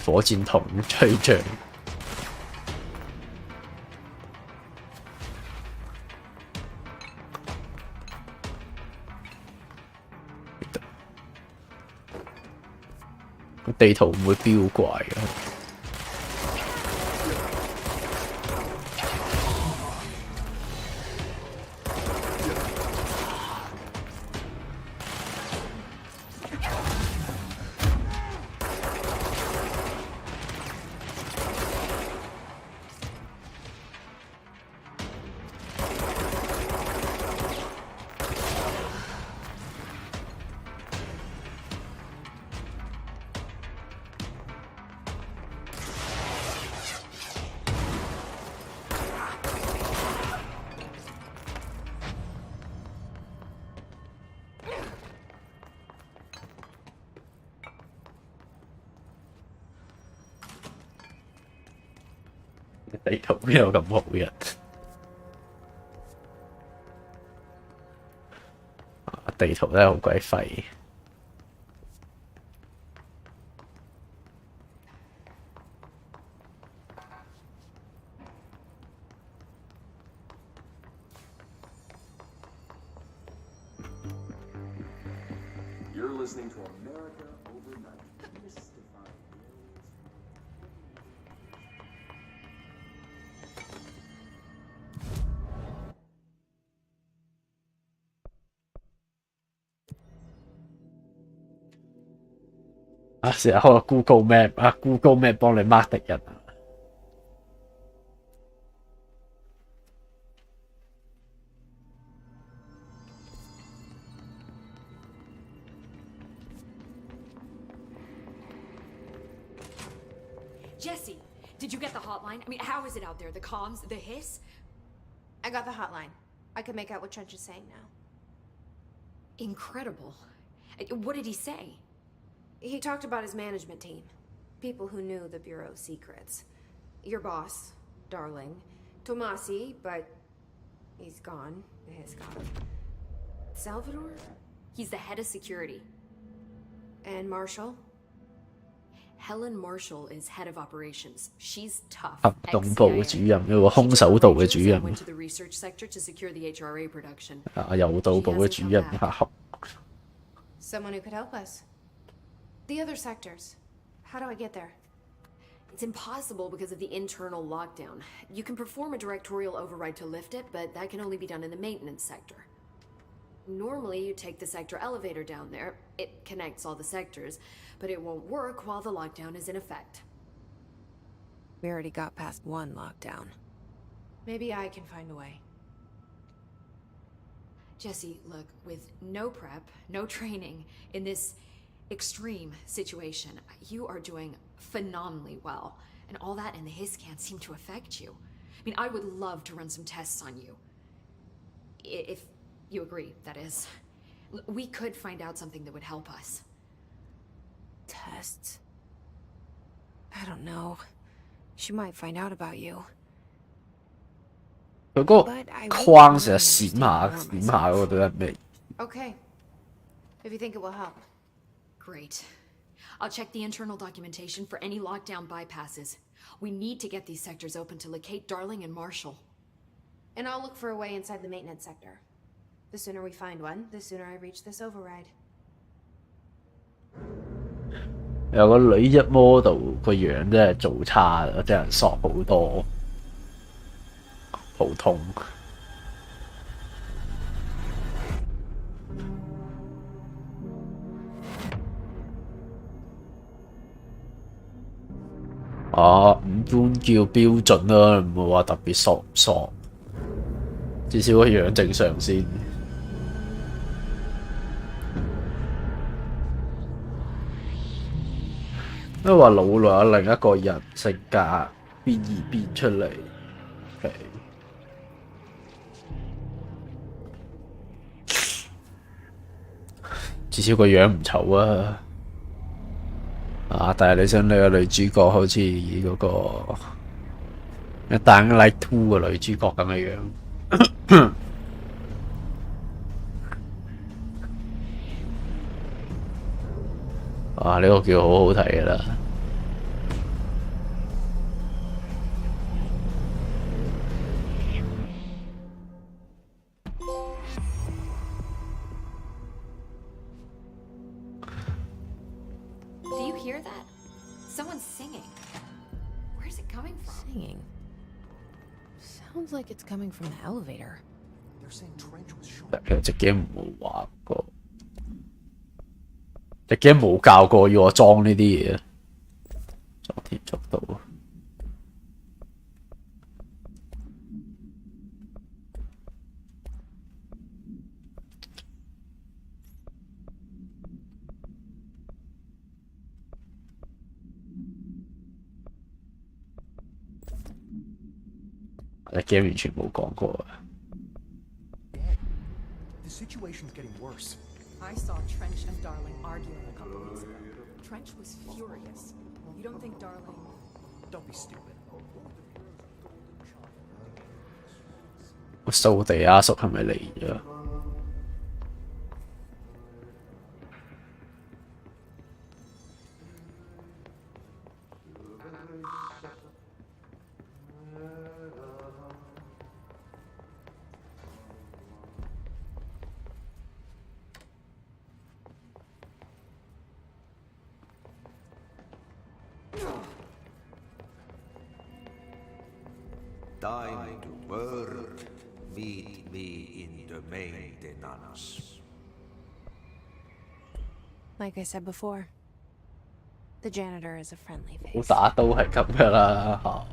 火箭筒吹脹。個地圖唔會標怪嘅。地圖邊有咁好人？地圖真係好鬼廢。You're listening to America Overnight. Mystifying啊！成日開個 Google Map 啊，Google Map 幫你 mark 敵人啊！ Jesse, did you get the hotline? I mean, how is it out there? The comms, the hiss? I got the hotline. I can make out what Trench is saying now. Incredible. What did he say? He talked about his management team. People who knew the Bureau's secrets. Your boss, Darling. Tomasi, but He's gone. He's gone. Salvador? He's the head of security. And Marshall? Helen Marshall is head of operations. She's tough. 行動部主任，一個空手道嘅主任， Went to the research sector to secure the HRA production. 柔道部嘅主任一下合。 Someone who could help us. The other sectors. How do I get there? It's impossible because of the internal lockdown. You can perform a directorial override to lift it, but that can only be done in the maintenance sector. Normally, you take the sector elevator down there. It connects all the sectors, but it won't work while the lockdown is in effect. We already got past one lockdown. Maybe I can find a way. Jesse, look, with no prep, no training, in this extreme situation, you are doing phenomenally well. And all that and the hiss can't seem to affect you. I mean, I would love to run some tests on you. If you agree, that is. We could find out something that would help us. Tests? I don't know. She might find out about you. 佢嗰個框成日閃下嗰度係咩？ Okay. If you think it will help. Great. I'll check the internal documentation for any lockdown bypasses. We need to get these sectors open to locate Darling and Marshall. And I'll look for a way inside the maintenance sector. The sooner we find one, the sooner I reach this override. 有個女一 model 個樣真係做差啦，真係索好多，普通。五官叫標準啦，唔會話特別索唔索，至少個樣正常先。因為話老來有另一個人性格變異變出嚟，至少個樣唔醜啊！但係你想你個女主角好似嗰個《Dying Light 2》嘅女主角咁嘅樣。呢個叫好好睇嘅啦。Do you hear that? Someone's singing. Where's it coming from? Singing. Sounds like it's coming from the elevator. They're saying Trench was shot. 其實隻 game 冇話過。隻 game 冇教過要我裝呢啲嘢，裝填速度。隻 game 完全冇講過。The situation's getting worse. I saw Trench and Darling arguing a couple days ago. Trench was furious. You don't think Darling... Don't be stupid. 掃地阿叔係咪嚟咗？Time to work. Meet me in the maintenance. Like I said before, the janitor is a friendly 好 face. 打都係咁噶啦嚇。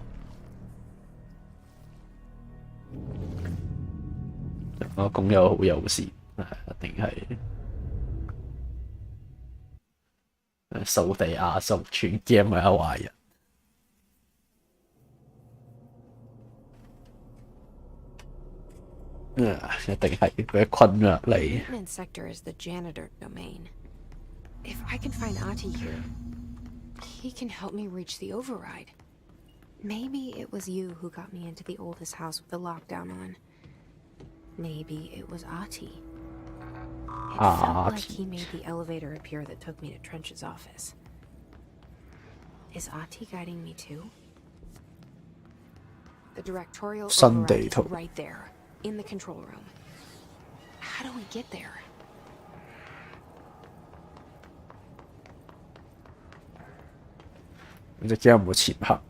我工友好友善，一定係掃地阿叔，全 game 係一壞人。一定係佢困入嚟。Maintenance sector is the janitor domain. If I can find Ati here, he can help me reach the override. Maybe it was you who got me into the oldest house with the lockdown on. Maybe it was Ahti. It felt like he made the elevator appear that took me to Trench's office. Is Ahti guiding me too? The directorial override is right there, in the control room. How do we get there? 你隻 game 有冇前行？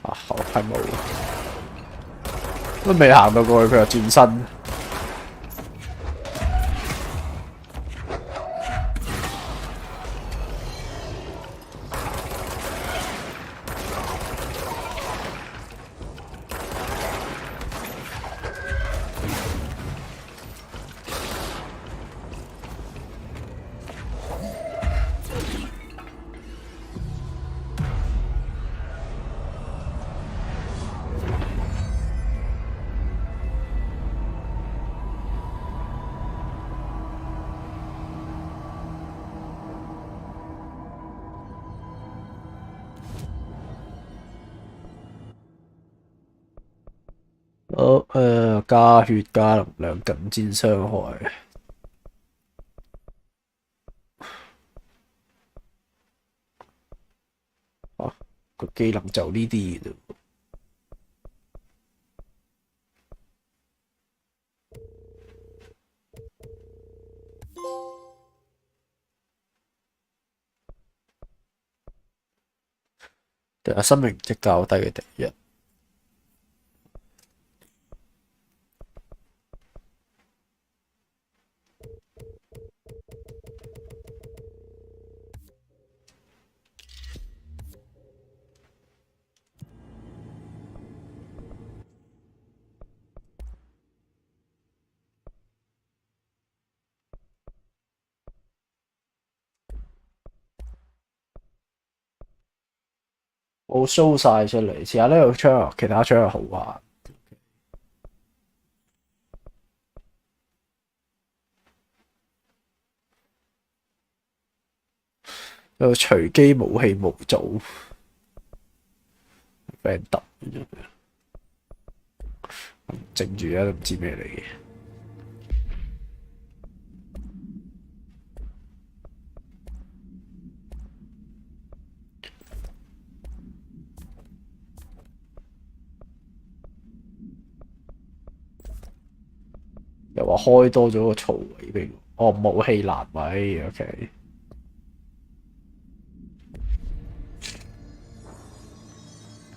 啊，後係冇，都未行到過去，佢就轉身。好，加血加能量近戰傷害。啊，個技能就呢啲嘅啫。定係生命值較低嘅敵人。我 show 晒出嚟，試下呢個槍，其他槍係好玩。有隨機武器模組 ，friend 揼靜住啊，都唔知咩嚟嘅。又話開多咗個槽位俾我，哦，武器欄位 ，OK。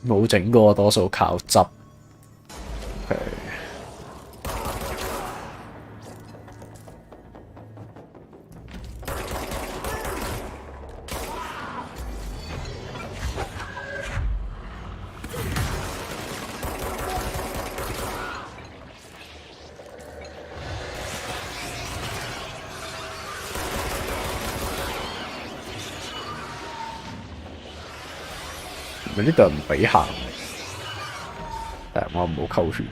冇整過，多數靠執。OK。呢度唔俾行，但係我唔好溝血。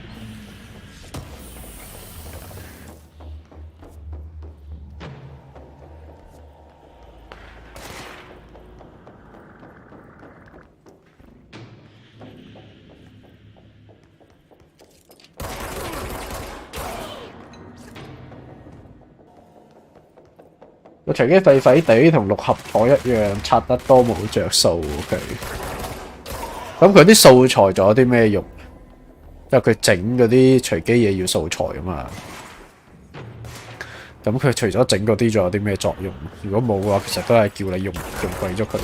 個隨機廢廢地，同六合彩一樣，刷得多冇着數。OK。咁佢啲素材仲有啲咩用？因為佢整嗰啲隨機嘢要素材啊嘛。咁佢除咗整嗰啲，仲有啲咩作用？如果冇嘅話，其實都係叫你用鬼咗佢。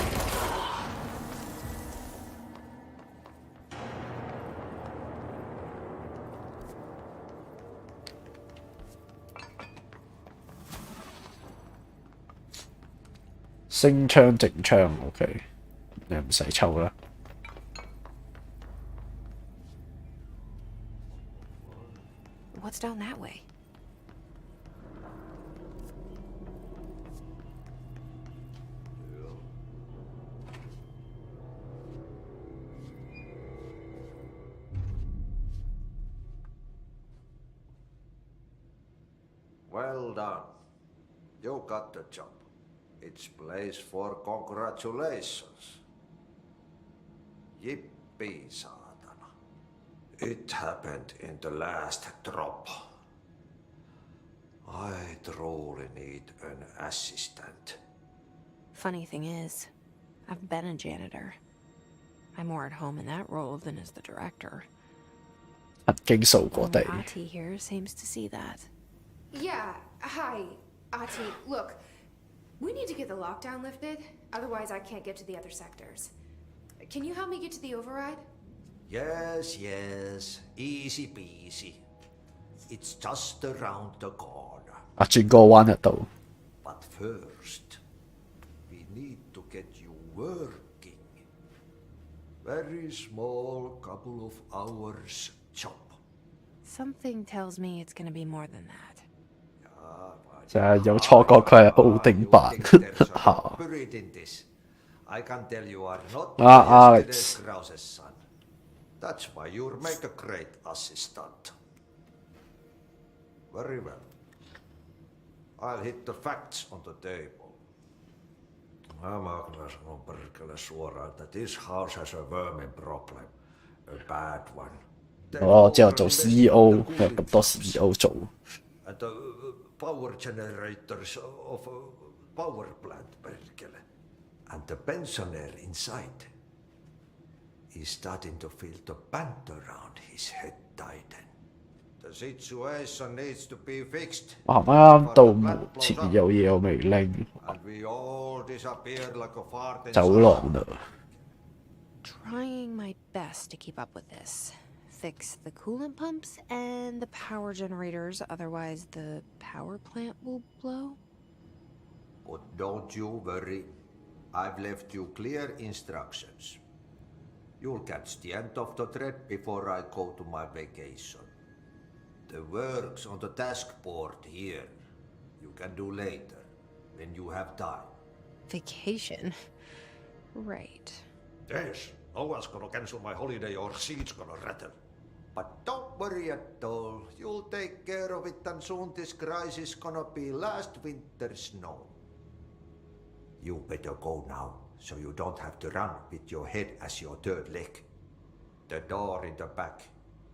升槍整槍 ，OK， 你唔使抽啦。What's down that way? Well done. You got the job. It's place for congratulations. Yippee, saatana. It happened in the last drop. I truly need an assistant. Funny thing is, I've been a janitor. I'm more at home in that role than as the director. 曾經掃過地。 Ati here seems to see that. Yeah, hi, Ati. Look, we need to get the lockdown lifted. Otherwise, I can't get to the other sectors. Can you help me get to the override? Yes, easy peasy. It's just around the corner. 啊，轉個彎就到。 But first, we need to get you working. Very small, couple of hours job. Something tells me it's gonna be more than that. 就係有錯覺佢係奧丁版嚇。 Buried in this. I can tell you are not Alex. Krause's son. That's why you'll make a great assistant. Very well. I'll hit the facts on the table. Mä kyllä sanon perkele suoraan, että this house has a vermin problem. A bad one. 我之後做 CEO， 有咁多 CEO 做。 And the power generators of a power plant, perkele. And the pensioner inside is starting to feel the band around his head tighten. The situation needs to be fixed. 我啱啱到門前面有嘢我未拎， And we all disappear like a fart in 走廊啦。 Trying my best to keep up with this. Fix the coolant pumps and the power generators, otherwise the power plant will blow. But don't you worry. I've left you clear instructions. You'll catch the end of the thread before I go to my vacation. The work's on the task board here. You can do later, when you have time. Vacation? Right. Yes, no one's gonna cancel my holiday or seat's gonna rattle. But don't worry at all. You'll take care of it and soon this crisis gonna be last winter's snow. You better go now, so you don't have to run with your head as your third leg. The door in the back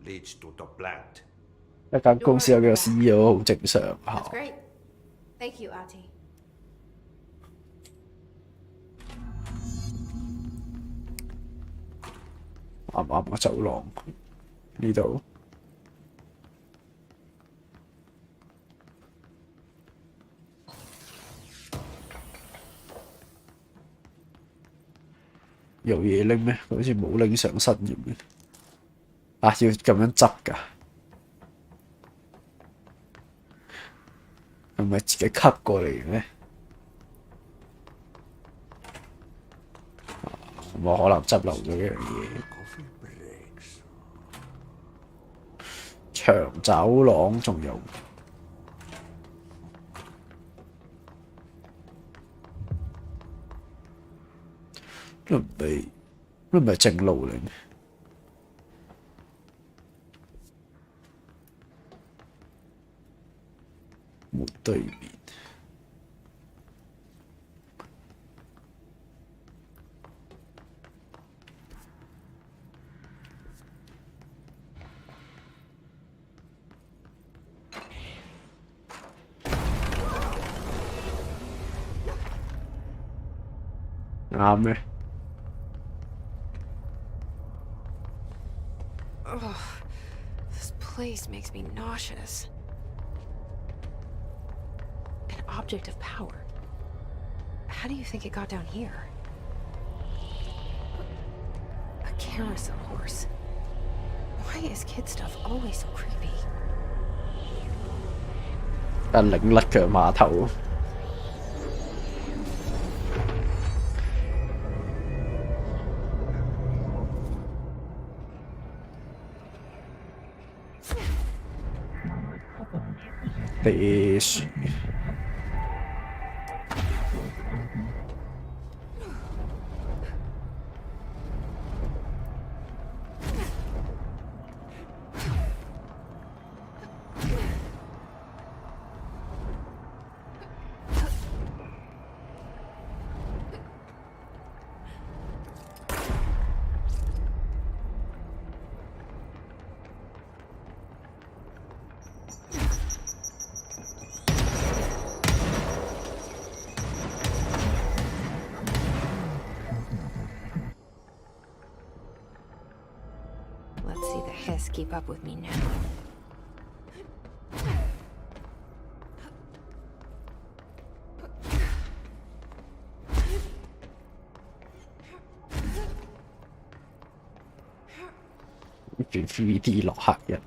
leads to the plant. 一間公司有幾個 CEO 好正常 That's 嚇。 great. Thank you, Ati. 啱啱個走廊呢度。 有嘢拎咩？好似冇拎上身咁嘅。啊，要咁樣執㗎？係咪自己 cut 過嚟嘅咩？冇可能執漏咗一樣嘢。長走廊仲有。 都唔係正路嚟嘅。門對面。啱咩？ Ugh, this place makes me nauseous. An object of power. How do you think it got down here? A carousel horse. Why is kid stuff always so creepy? 但擰甩腳碼頭。 地樹。piss keep up with me now. Chuyển 3D 落客人，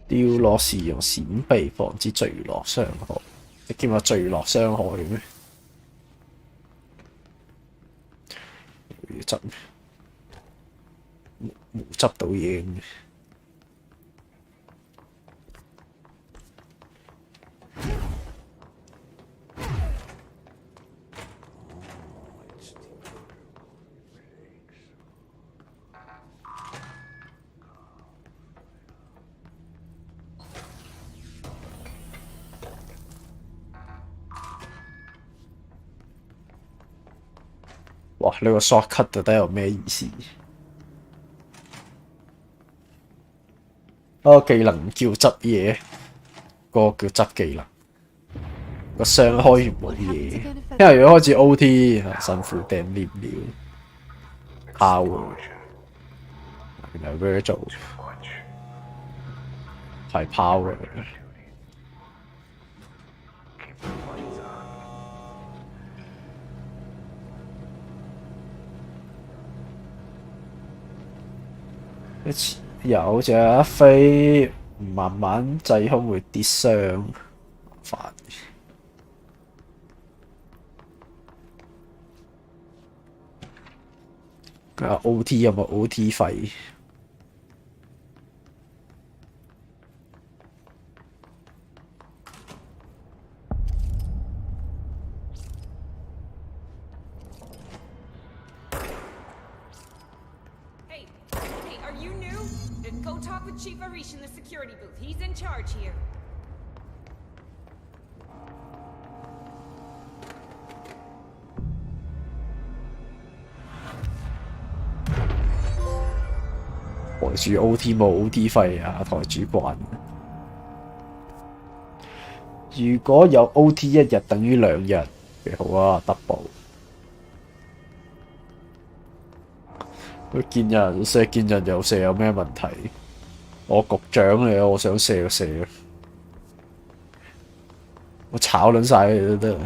掉落時用閃避防止墜落傷害。你見話墜落傷害嘅咩？要執冇執到嘢嘅。哇！呢個 shortcut 到底有咩意思？嗰個技能唔叫執嘢，嗰個叫執技能。個傷開完冇嘢，因為如果開始 OT 辛苦掟黏料 power， 原來 Ver 做係 power。有隻一飛，慢慢滯空會跌傷，煩。OT 有冇 OT 費？Chief Arish in the security booth. He's in charge here.台主 OT 冇 OT 費啊，台主慣。如果有 OT 一日等於2日，幾好啊 ，double。佢見人射見人又射有咩問題？我局長嚟啊！我想射就射，我炒撚晒佢都得。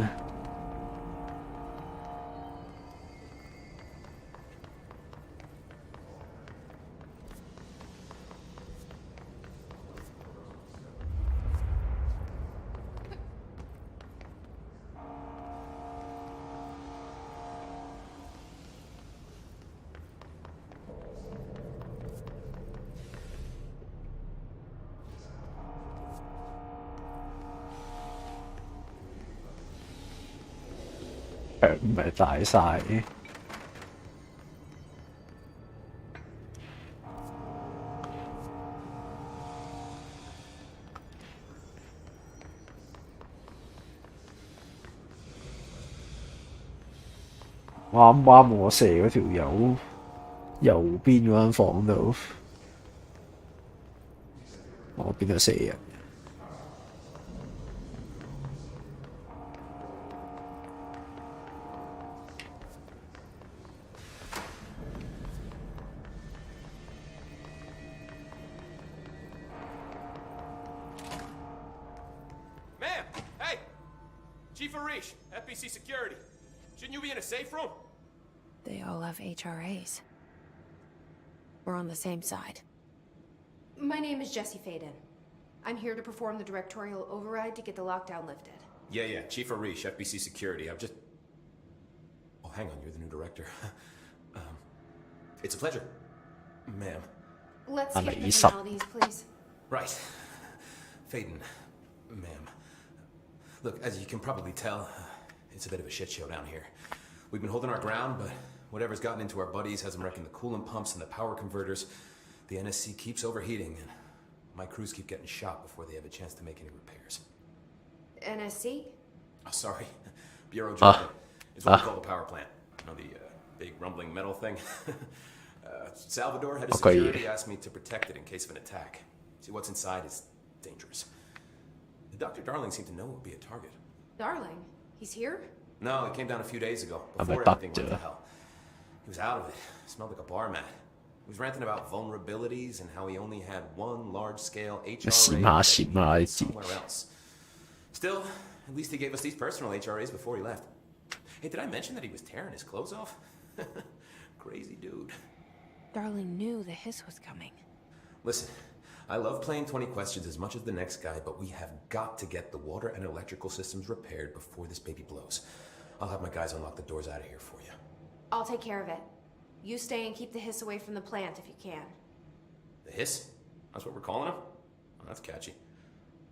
唔係大晒。啱啱我射嗰條友右邊嗰間房度，我邊度射人？Security. Shouldn't you be in a safe room? They all have HRAs. We're on the same side. My name is Jesse Faden. I'm here to perform the directorial override to get the lockdown lifted. Yeah, Chief Arish, FBC Security. I'm just... Oh, hang on, you're the new director. It's a pleasure, ma'am. Let's skip the formalities, please. Right. Faden, ma'am. Look, as you can probably tell, it's a bit of a shit show down here. We've been holding our ground, but whatever's gotten into our buddies has them wrecking the coolant pumps and the power converters. The NSC keeps overheating, and my crews keep getting shot before they have a chance to make any repairs. NSC? Oh, sorry. Bureau Joint. It's what we call the power plant. You know, the big rumbling metal thing? Salvador, head of security, asked me to protect it in case of an attack. See, what's inside is dangerous. Dr. Darling seemed to know it would be a target. Darling? He's here? No, it came down a few days ago. I'm Before a everything went to doctor. hell. He was out of it. Smelled like a bar mat. He was ranting about vulnerabilities and how he only had one large-scale HRA somewhere else. Still, at least he gave us these personal HRAs before he left. Hey, did I mention that he was tearing his clothes off? Crazy dude. Darling knew the hiss was coming. Listen, I love playing 20 questions as much as the next guy, but we have got to get the water and electrical systems repaired before this baby blows. I'll have my guys unlock the doors out of here for you. I'll take care of it. You stay and keep the hiss away from the plant if you can. The hiss? That's what we're calling him? Oh, that's catchy.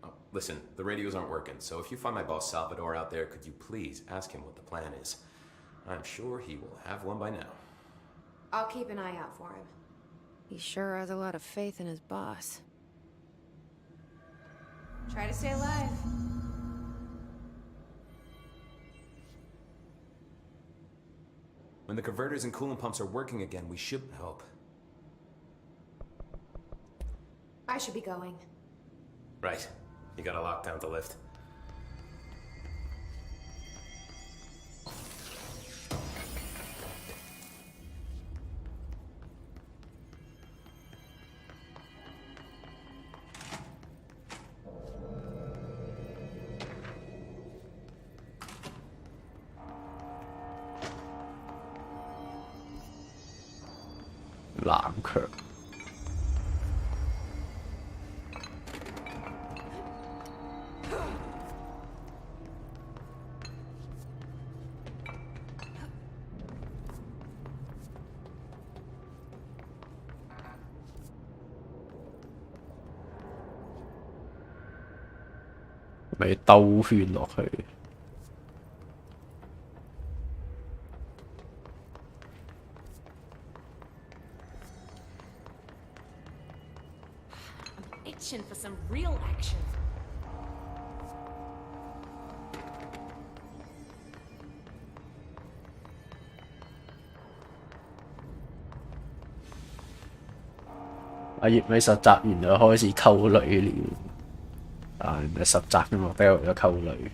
Oh, listen, the radios aren't working, so if you find my boss Salvador out there, could you please ask him what the plan is? I'm sure he will have one by now. I'll keep an eye out for him. He sure has a lot of faith in his boss. Try to stay alive. When the converters and coolant pumps are working again, we should hope. I should be going. Right. You gotta lock down the lift.冷卻。咪兜圈落去。Itching for some real action.阿葉咪實習完就開始溝女了，但係實習嘅目的係為咗溝女。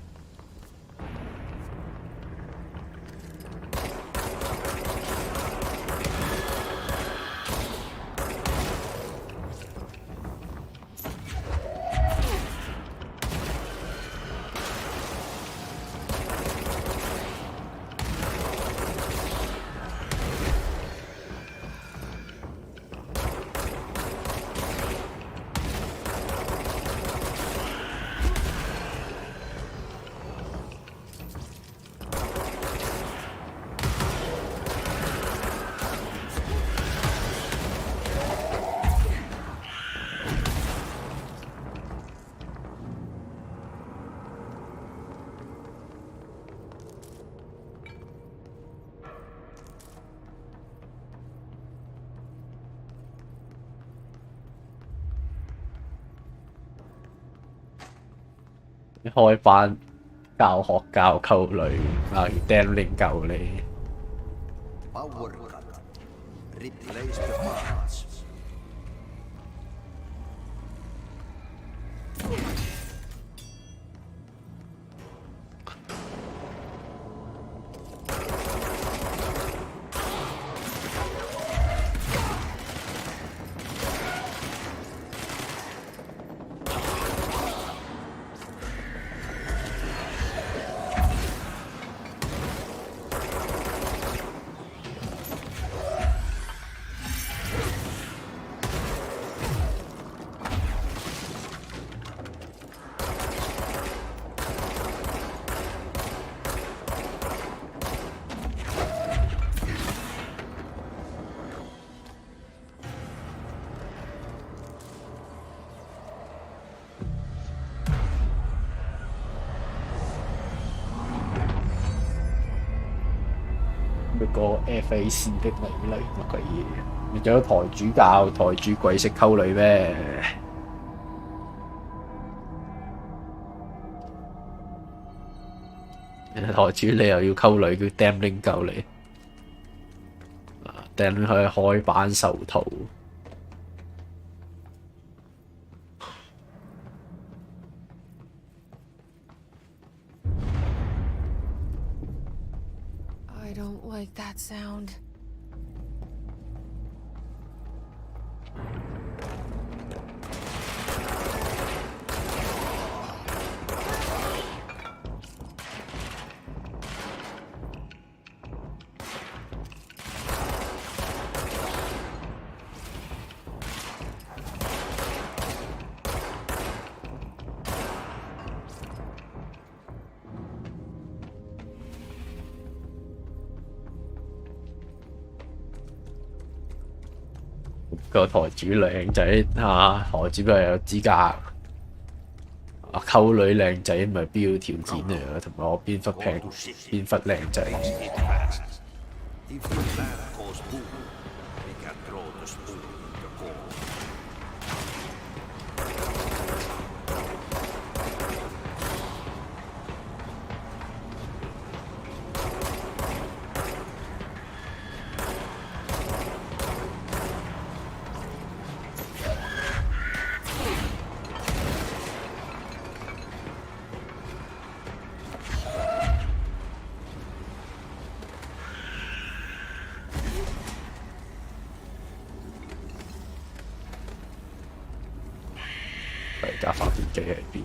開班教學教溝女，啊釘拎夠你。Power cut. Replace the parts.個 FAC 的美女乜鬼嘢？你做咗台主教，台主鬼識溝女咩？台主你又要溝女，叫 damn 拎夠你，damn 去開班授徒。don't like that sound.個台主靚仔嚇，何止佢有資格啊？溝女靚仔咪必要條件嚟嘅，同埋我邊忽靚仔。If the plan goes boom, we can throw the spoon in the goal. 而家發電機喺邊？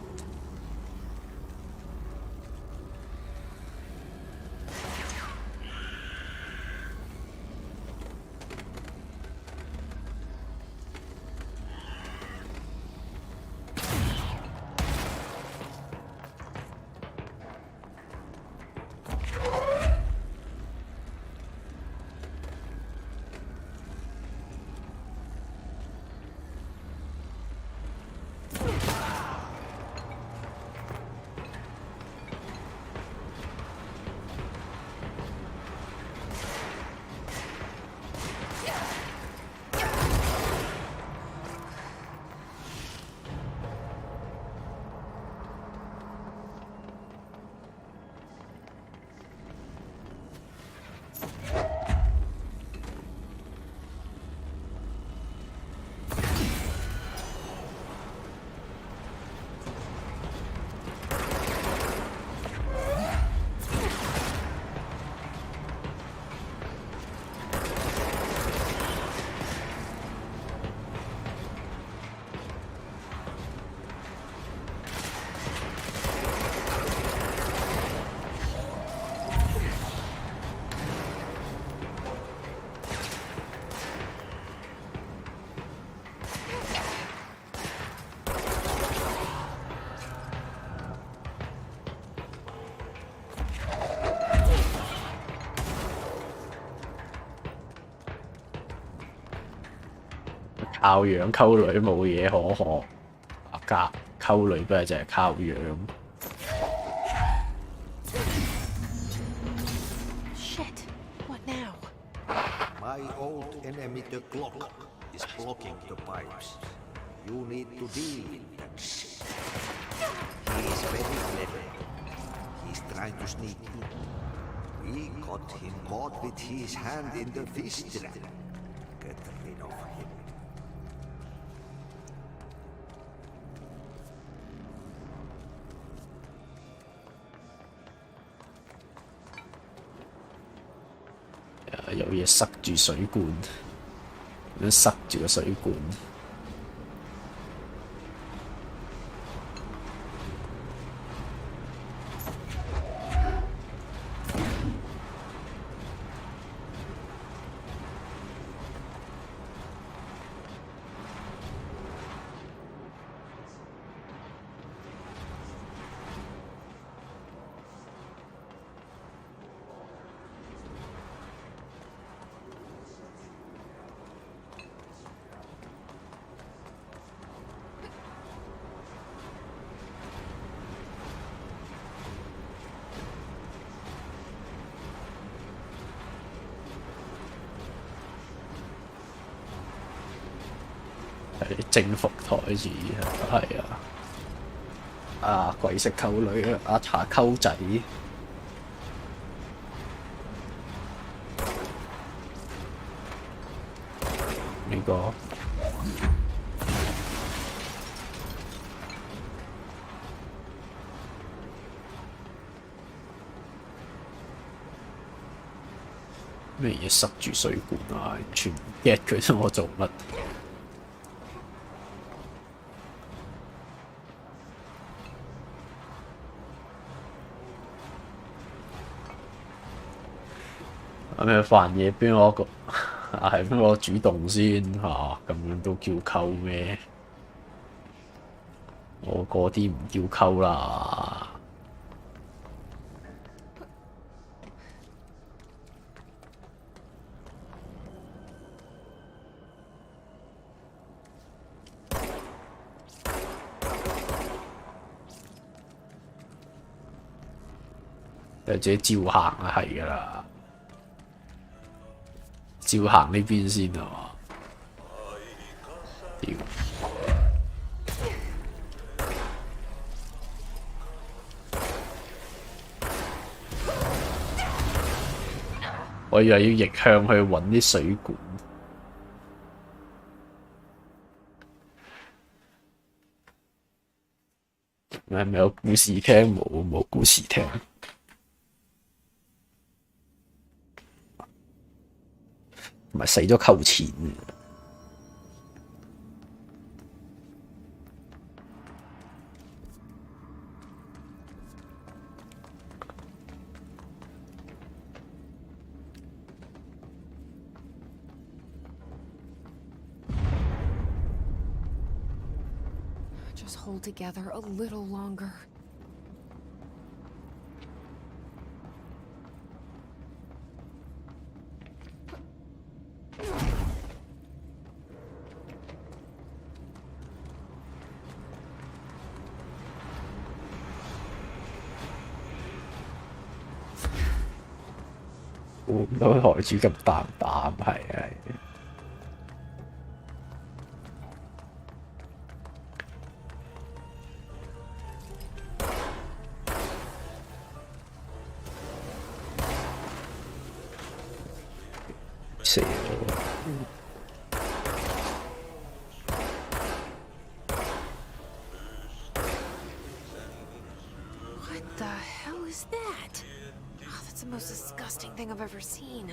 靠樣溝女冇嘢可學，夾溝女不過就係靠樣。Shit, what now? My old enemy, the clock, is blocking the pipes. You need to deal with that shit. He is very clever. He's trying to sneak in. We got him caught with his hand in the fist trap. Get rid of him.有嘢塞住水管，咁塞住個水管。係征服台字係啊！啊鬼識溝女啊！阿茶溝仔。呢個咩嘢塞住水管啊？完全唔 get 佢我做乜？係咪飯嘢俾我個？係俾我主動先嚇，咁樣都叫溝咩？我嗰啲唔叫溝啦。就自己照行啊，係噶啦，照行呢邊先係嘛？屌！我以為要逆向去揾啲水管。係咪有故事聽？冇故事聽。同埋死咗扣錢。Just hold together a little longer.估唔到台主咁大膽，係。死咗。What the hell is that? Oh, that's the most disgusting thing I've ever seen.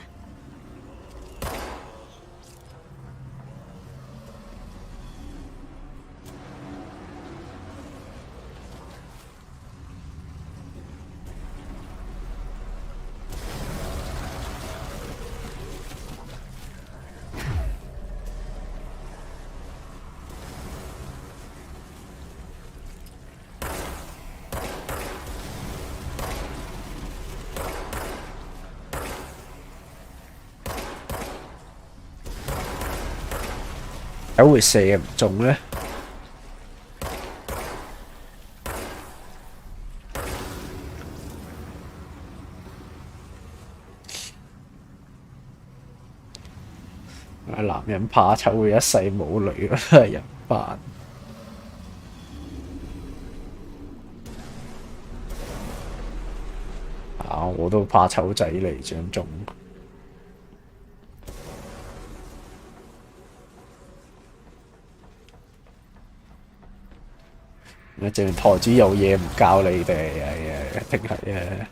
點會射唔中呢？男人怕醜會一世冇女都係人扮。我都怕醜仔嚟獎中。證明台主有嘢唔教你哋，一定係啊！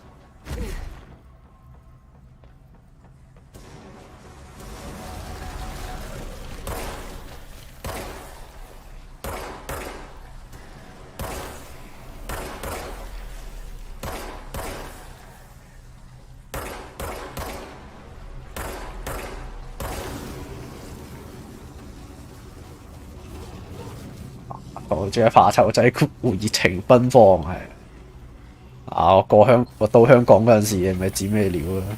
我仲係怕醜仔熱情奔放係我到香港嗰陣時，係咪知咩料啊？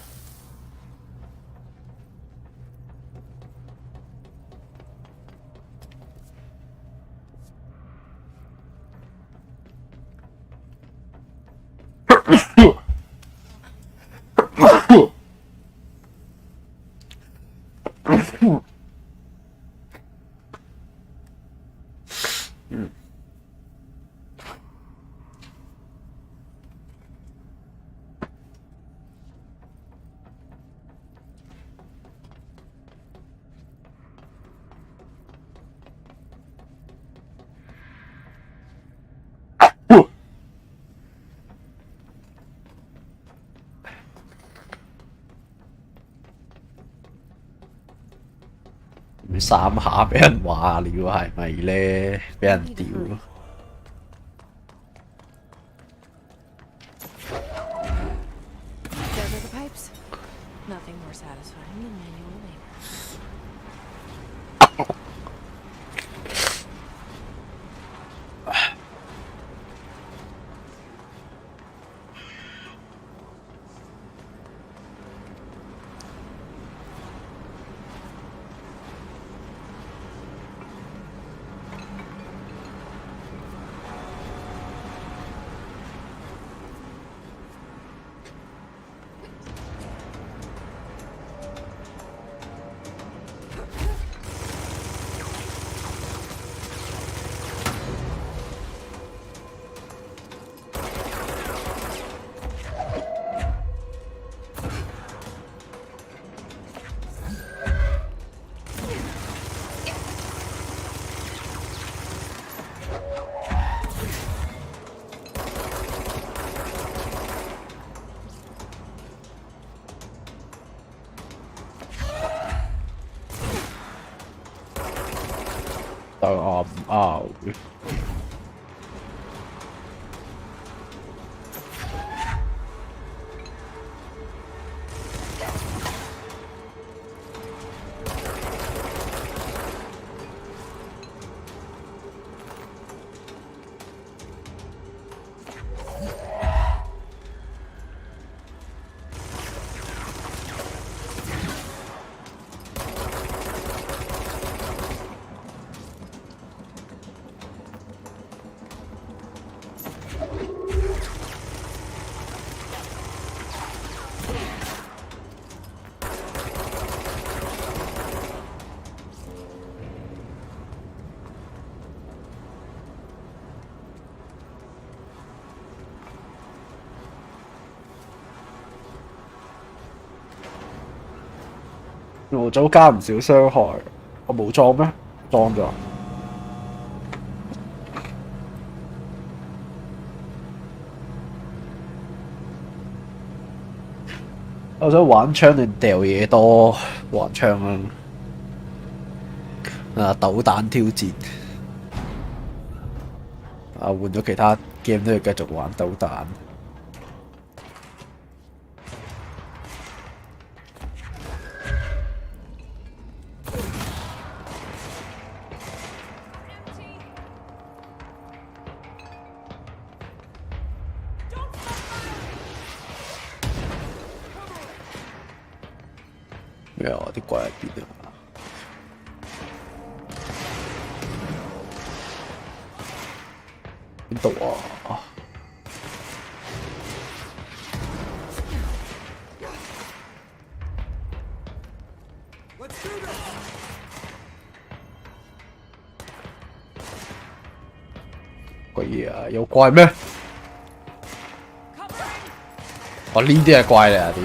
3下俾人話了係咪咧？俾人屌。Sever the pipes. Nothing more satisfying than manual labor. 就拗唔拗嘅。爐組加唔少傷害，我冇裝咩？裝咗。我想玩槍定掉嘢多？玩槍啊！豆彈挑戰換咗其他 game 都要繼續玩豆彈。咩啊？啲怪喺邊啊？邊度啊？鬼嘢啊！有怪咩？我呢啲係怪嚟啊！屌！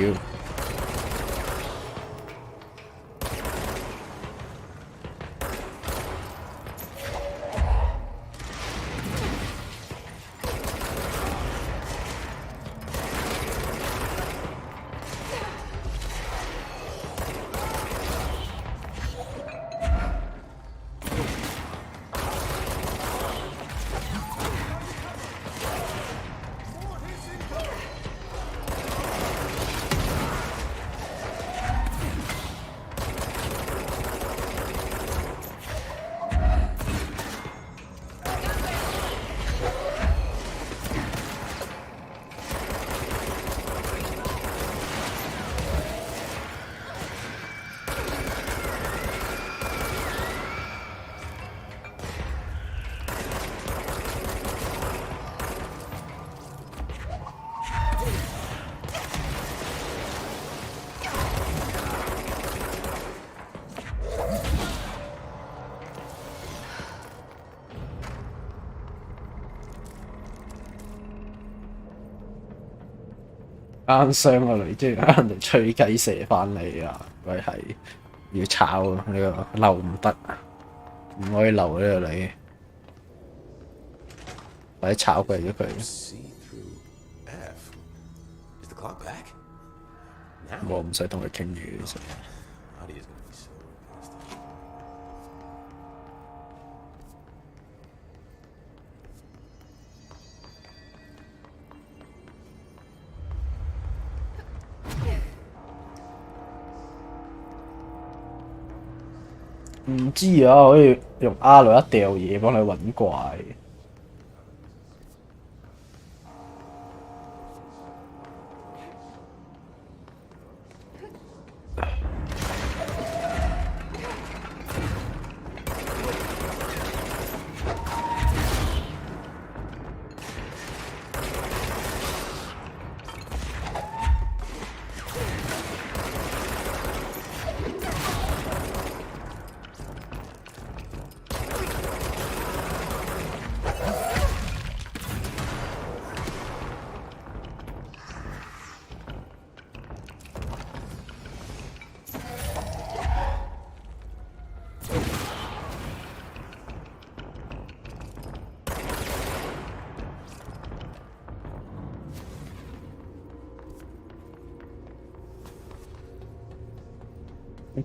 啱傷個女，即係人哋吹雞射翻嚟啊！佢係要炒呢個漏唔得，唔可以漏呢個女，或者炒佢咗佢。我唔使同佢傾嘢其實。唔知啊，可以用 R 一掉嘢幫你揾怪。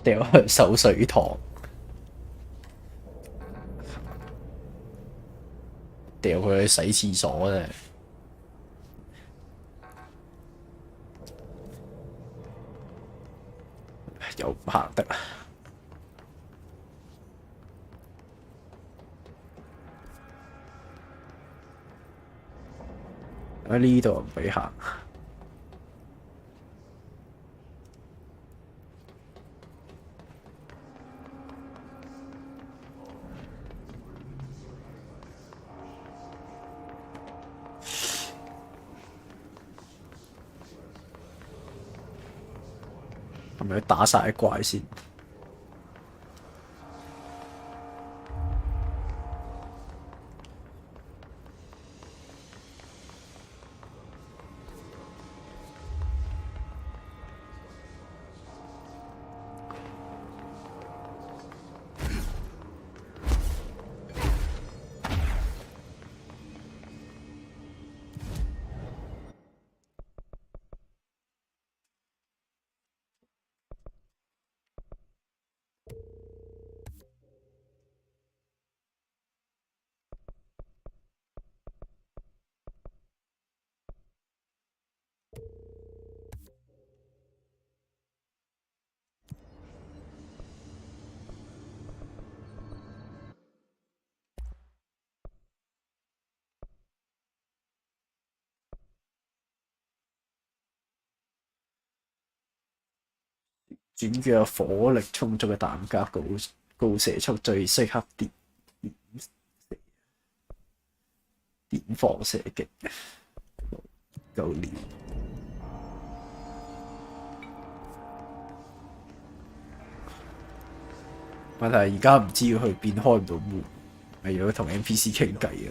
掉去手水塘，掉佢去洗廁所啫。又唔行得啊！喺呢度唔俾行。係咪要打晒啲怪先？轉弱火力充足嘅彈夾高射速最適合點放射擊，夠料。問題係而家唔知要去邊，開唔到門，咪要同 NPC 傾偈啊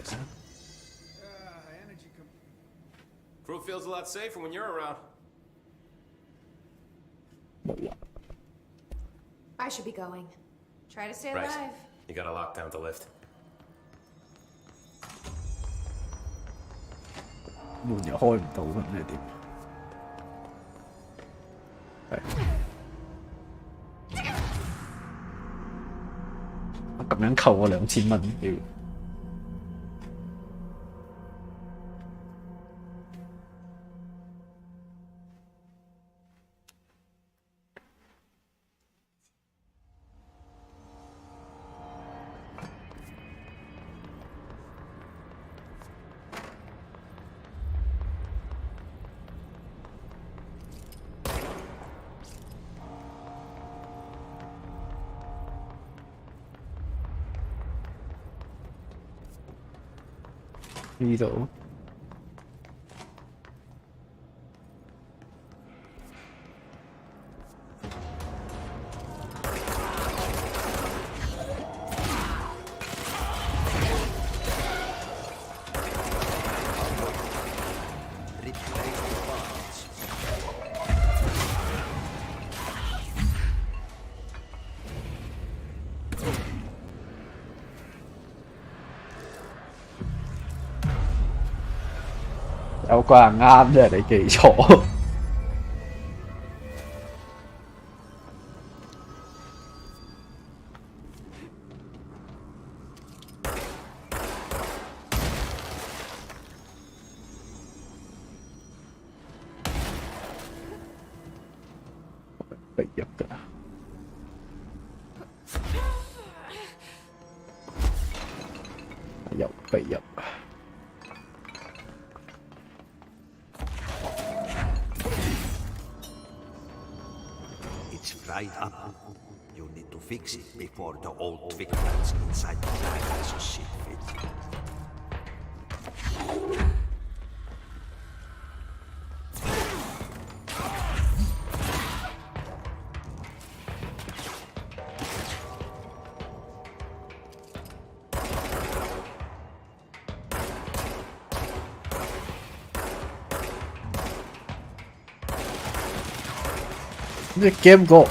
！Crew feels a lot safer when you're around. 冇啊！ I should be going. Try to stay Right. alive. You gotta lock down the lift. 門又開唔到咁，你點？我咁樣扣我2000蚊屌！呢度有個人啱啫，你記錯。被入㗎。秘入。It's fried up. You need to fix it before the old twig nuts inside the driver's shit fit.呢 game 個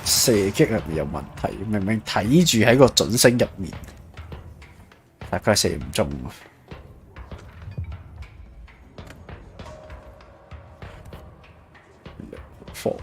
射擊入面有問題，明明睇住喺個準星入面，但佢係射唔中。火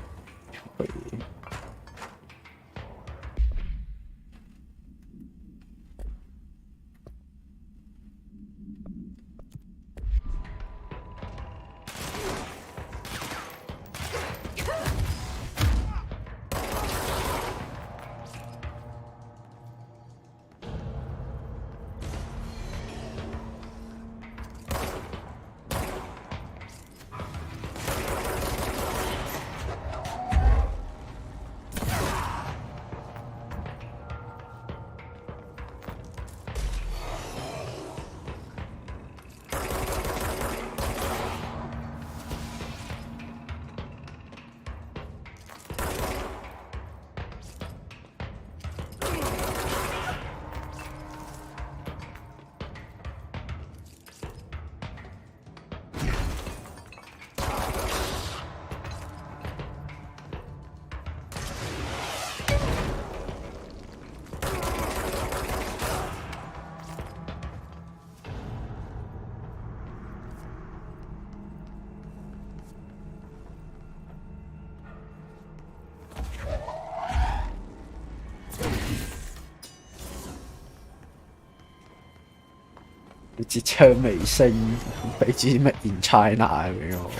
支槍未升，俾支咩 in China 俾我。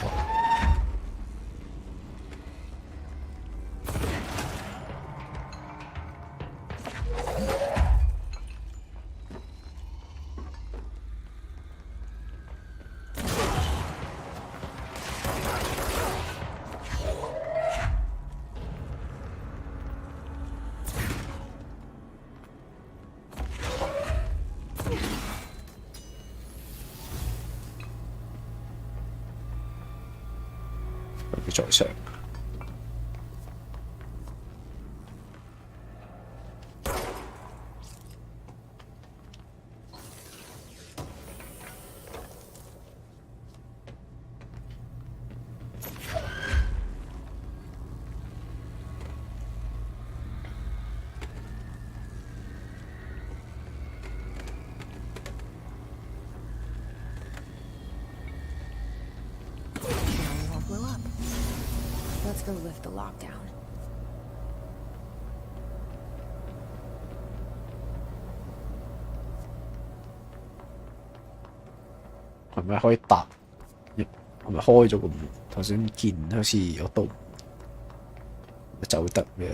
在上。Let's go lift the lockdown. 係咪可以搭？係咪開咗個門？頭先見好似有刀走得嘅。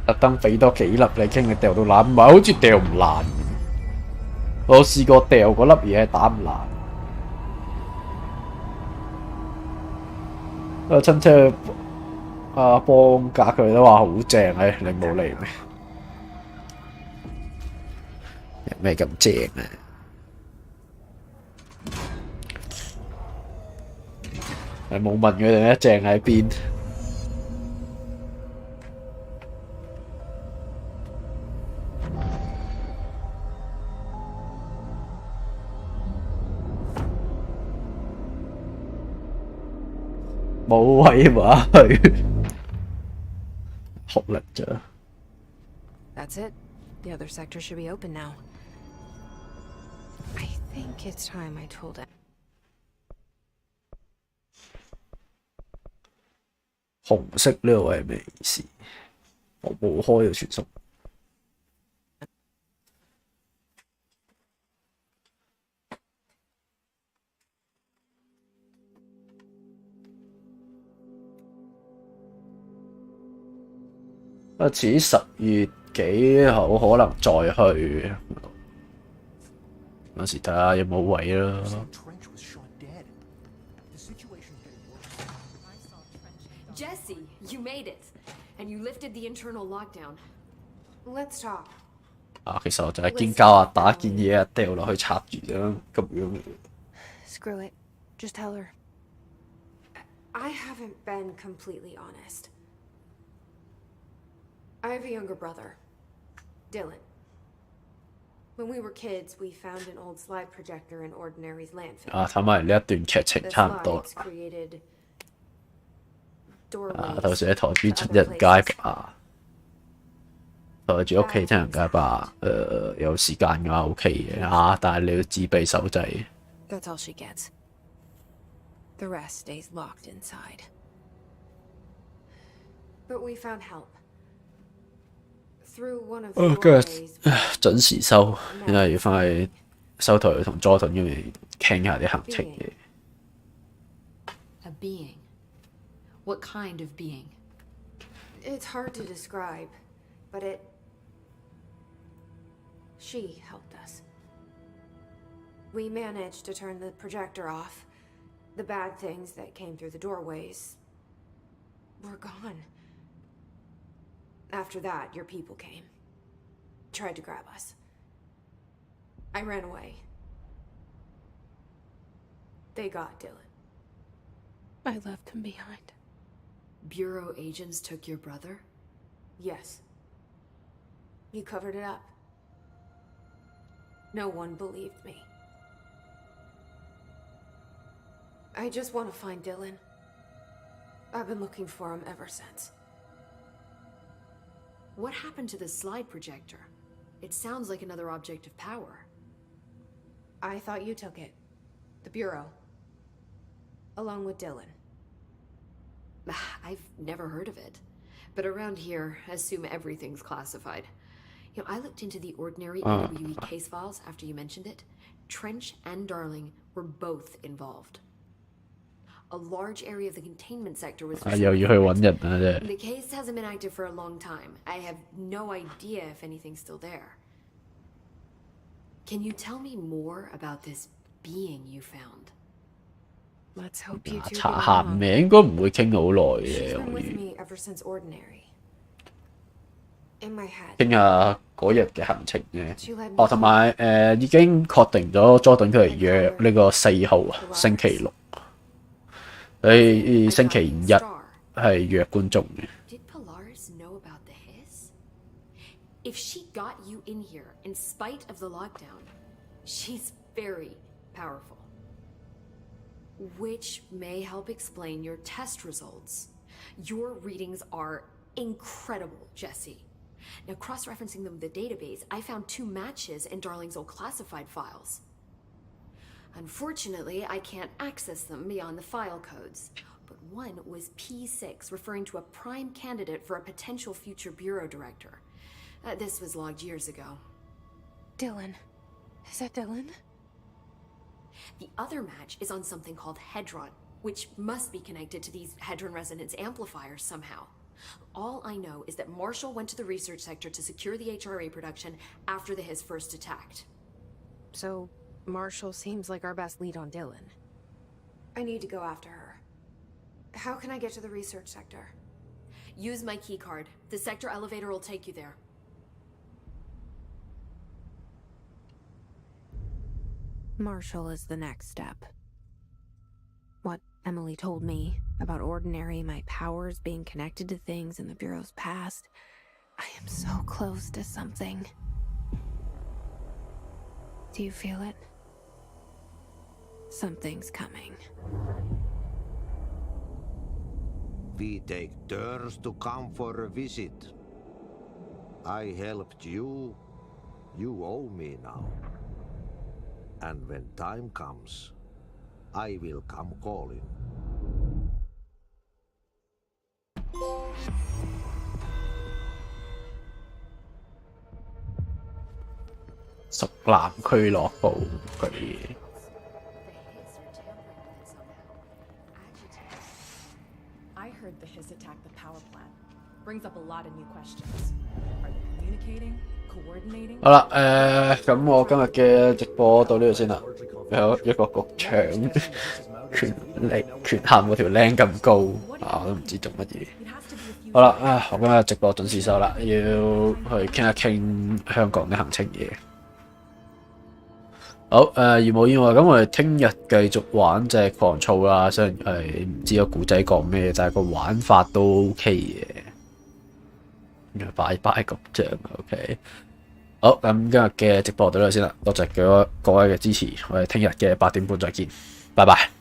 特登俾多幾粒你傾，你掉到爛，唔係好似掉唔爛。我試過掉嗰粒嘢係打唔爛。親戚幫架佢都話好正，你冇嚟咩？有咩咁正啊？你冇問佢哋咧，正喺邊？冇位嘛去學力咋。That's it. The other sector should be open now. I think it's time I told him. 紅色呢個位係咩意思？我冇開個傳送。似10月幾好可能再去，嗰時睇下有冇位啦。Jesse, you made it, and you lifted the internal lockdown. Let's talk. 其實我就係見教阿打件嘢掉落去插住咁樣。Screw it. Just tell her. I haven't been completely honest. I have a younger brother, Dylan. When we were kids, we found an old slide projector in Ordinary's landfill. 睇埋呢一段劇情差唔多。到時喺台邊出人街吧。台住屋企聽人街吧。有時間嘅話 OK 嘅但係你要自備手掣。That's all she gets. The rest stays locked inside. But we found help. Through one of the doorways. 準時收，因為要翻去收台同 Jordan 因為傾下啲行程嘅。A being. What kind of being? It's hard to describe, but she helped us. We managed to turn the projector off. The bad things that came through the doorways were gone. After that, your people came. Tried to grab us. I ran away. They got Dylan. I left him behind. Bureau agents took your brother? Yes. You covered it up. No one believed me. I just want to find Dylan. I've been looking for him ever since. What happened to the slide projector? It sounds like another object of power. I thought you took it. The Bureau. Along with Dylan. I've never heard of it. But around here, assume everything's classified. You know, I looked into the Ordinary NWE case files after you mentioned it. Trench and Darling were both involved. A large area of the containment sector was... The case hasn't been active for a long time. I have no idea if anything's still there. Can you tell me more about this being you found? Let's hope you two查下名應該唔會傾好耐嘅，She's been with me ever since Ordinary. In my head. 傾下嗰日嘅行程嘅。同埋已經確定咗 Jordan 佢係約呢個4號星期六。你星期日係約觀眾嘅。Did Polaris know about the hiss? If she got you in here in spite of the lockdown, she's very powerful. Which may help explain your test results. Your readings are incredible, Jesse. Now, cross-referencing them with the database, I found 2 matches in Darling's old classified files. Unfortunately, I can't access them beyond the file codes. But one was P6, referring to a prime candidate for a potential future bureau director. This was logged years ago. Dylan. Is that Dylan? The other match is on something called Hedron, which must be connected to these Hedron resonance amplifiers somehow. All I know is that Marshall went to the research sector to secure the HRA production after the Hiss first attacked. So, Marshall seems like our best lead on Dylan. I need to go after her. How can I get to the research sector? Use my keycard. The sector elevator will take you there. Marshall is the next step. What Emily told me about Ordinary, my powers being connected to things in the Bureau's past. I am so close to something. Do you feel it? Something's coming. We take turns to come for a visit. I helped you. You owe me now. And when time comes, I will come calling. 熟男俱樂部佢 I heard the Hiss attacked the power plant. Brings up a lot of new questions. Are they communicating? Coordinating? 好啦，咁我今日嘅直播到呢度先啦。有一個局長權限嗰條靚咁高啊，我都唔知做乜嘢。好啦，我今日直播準時收啦，要去傾一傾香港嘅行程嘢。好，如無意外，咁我哋聽日繼續玩隻狂躁啦。雖然係唔知個故仔講咩，但係個玩法都 OK 嘅。拜拜局長 ，OK。好，咁今日嘅直播到呢度先啦，多謝各位嘅支持，我哋聽日嘅8點半再見，拜拜。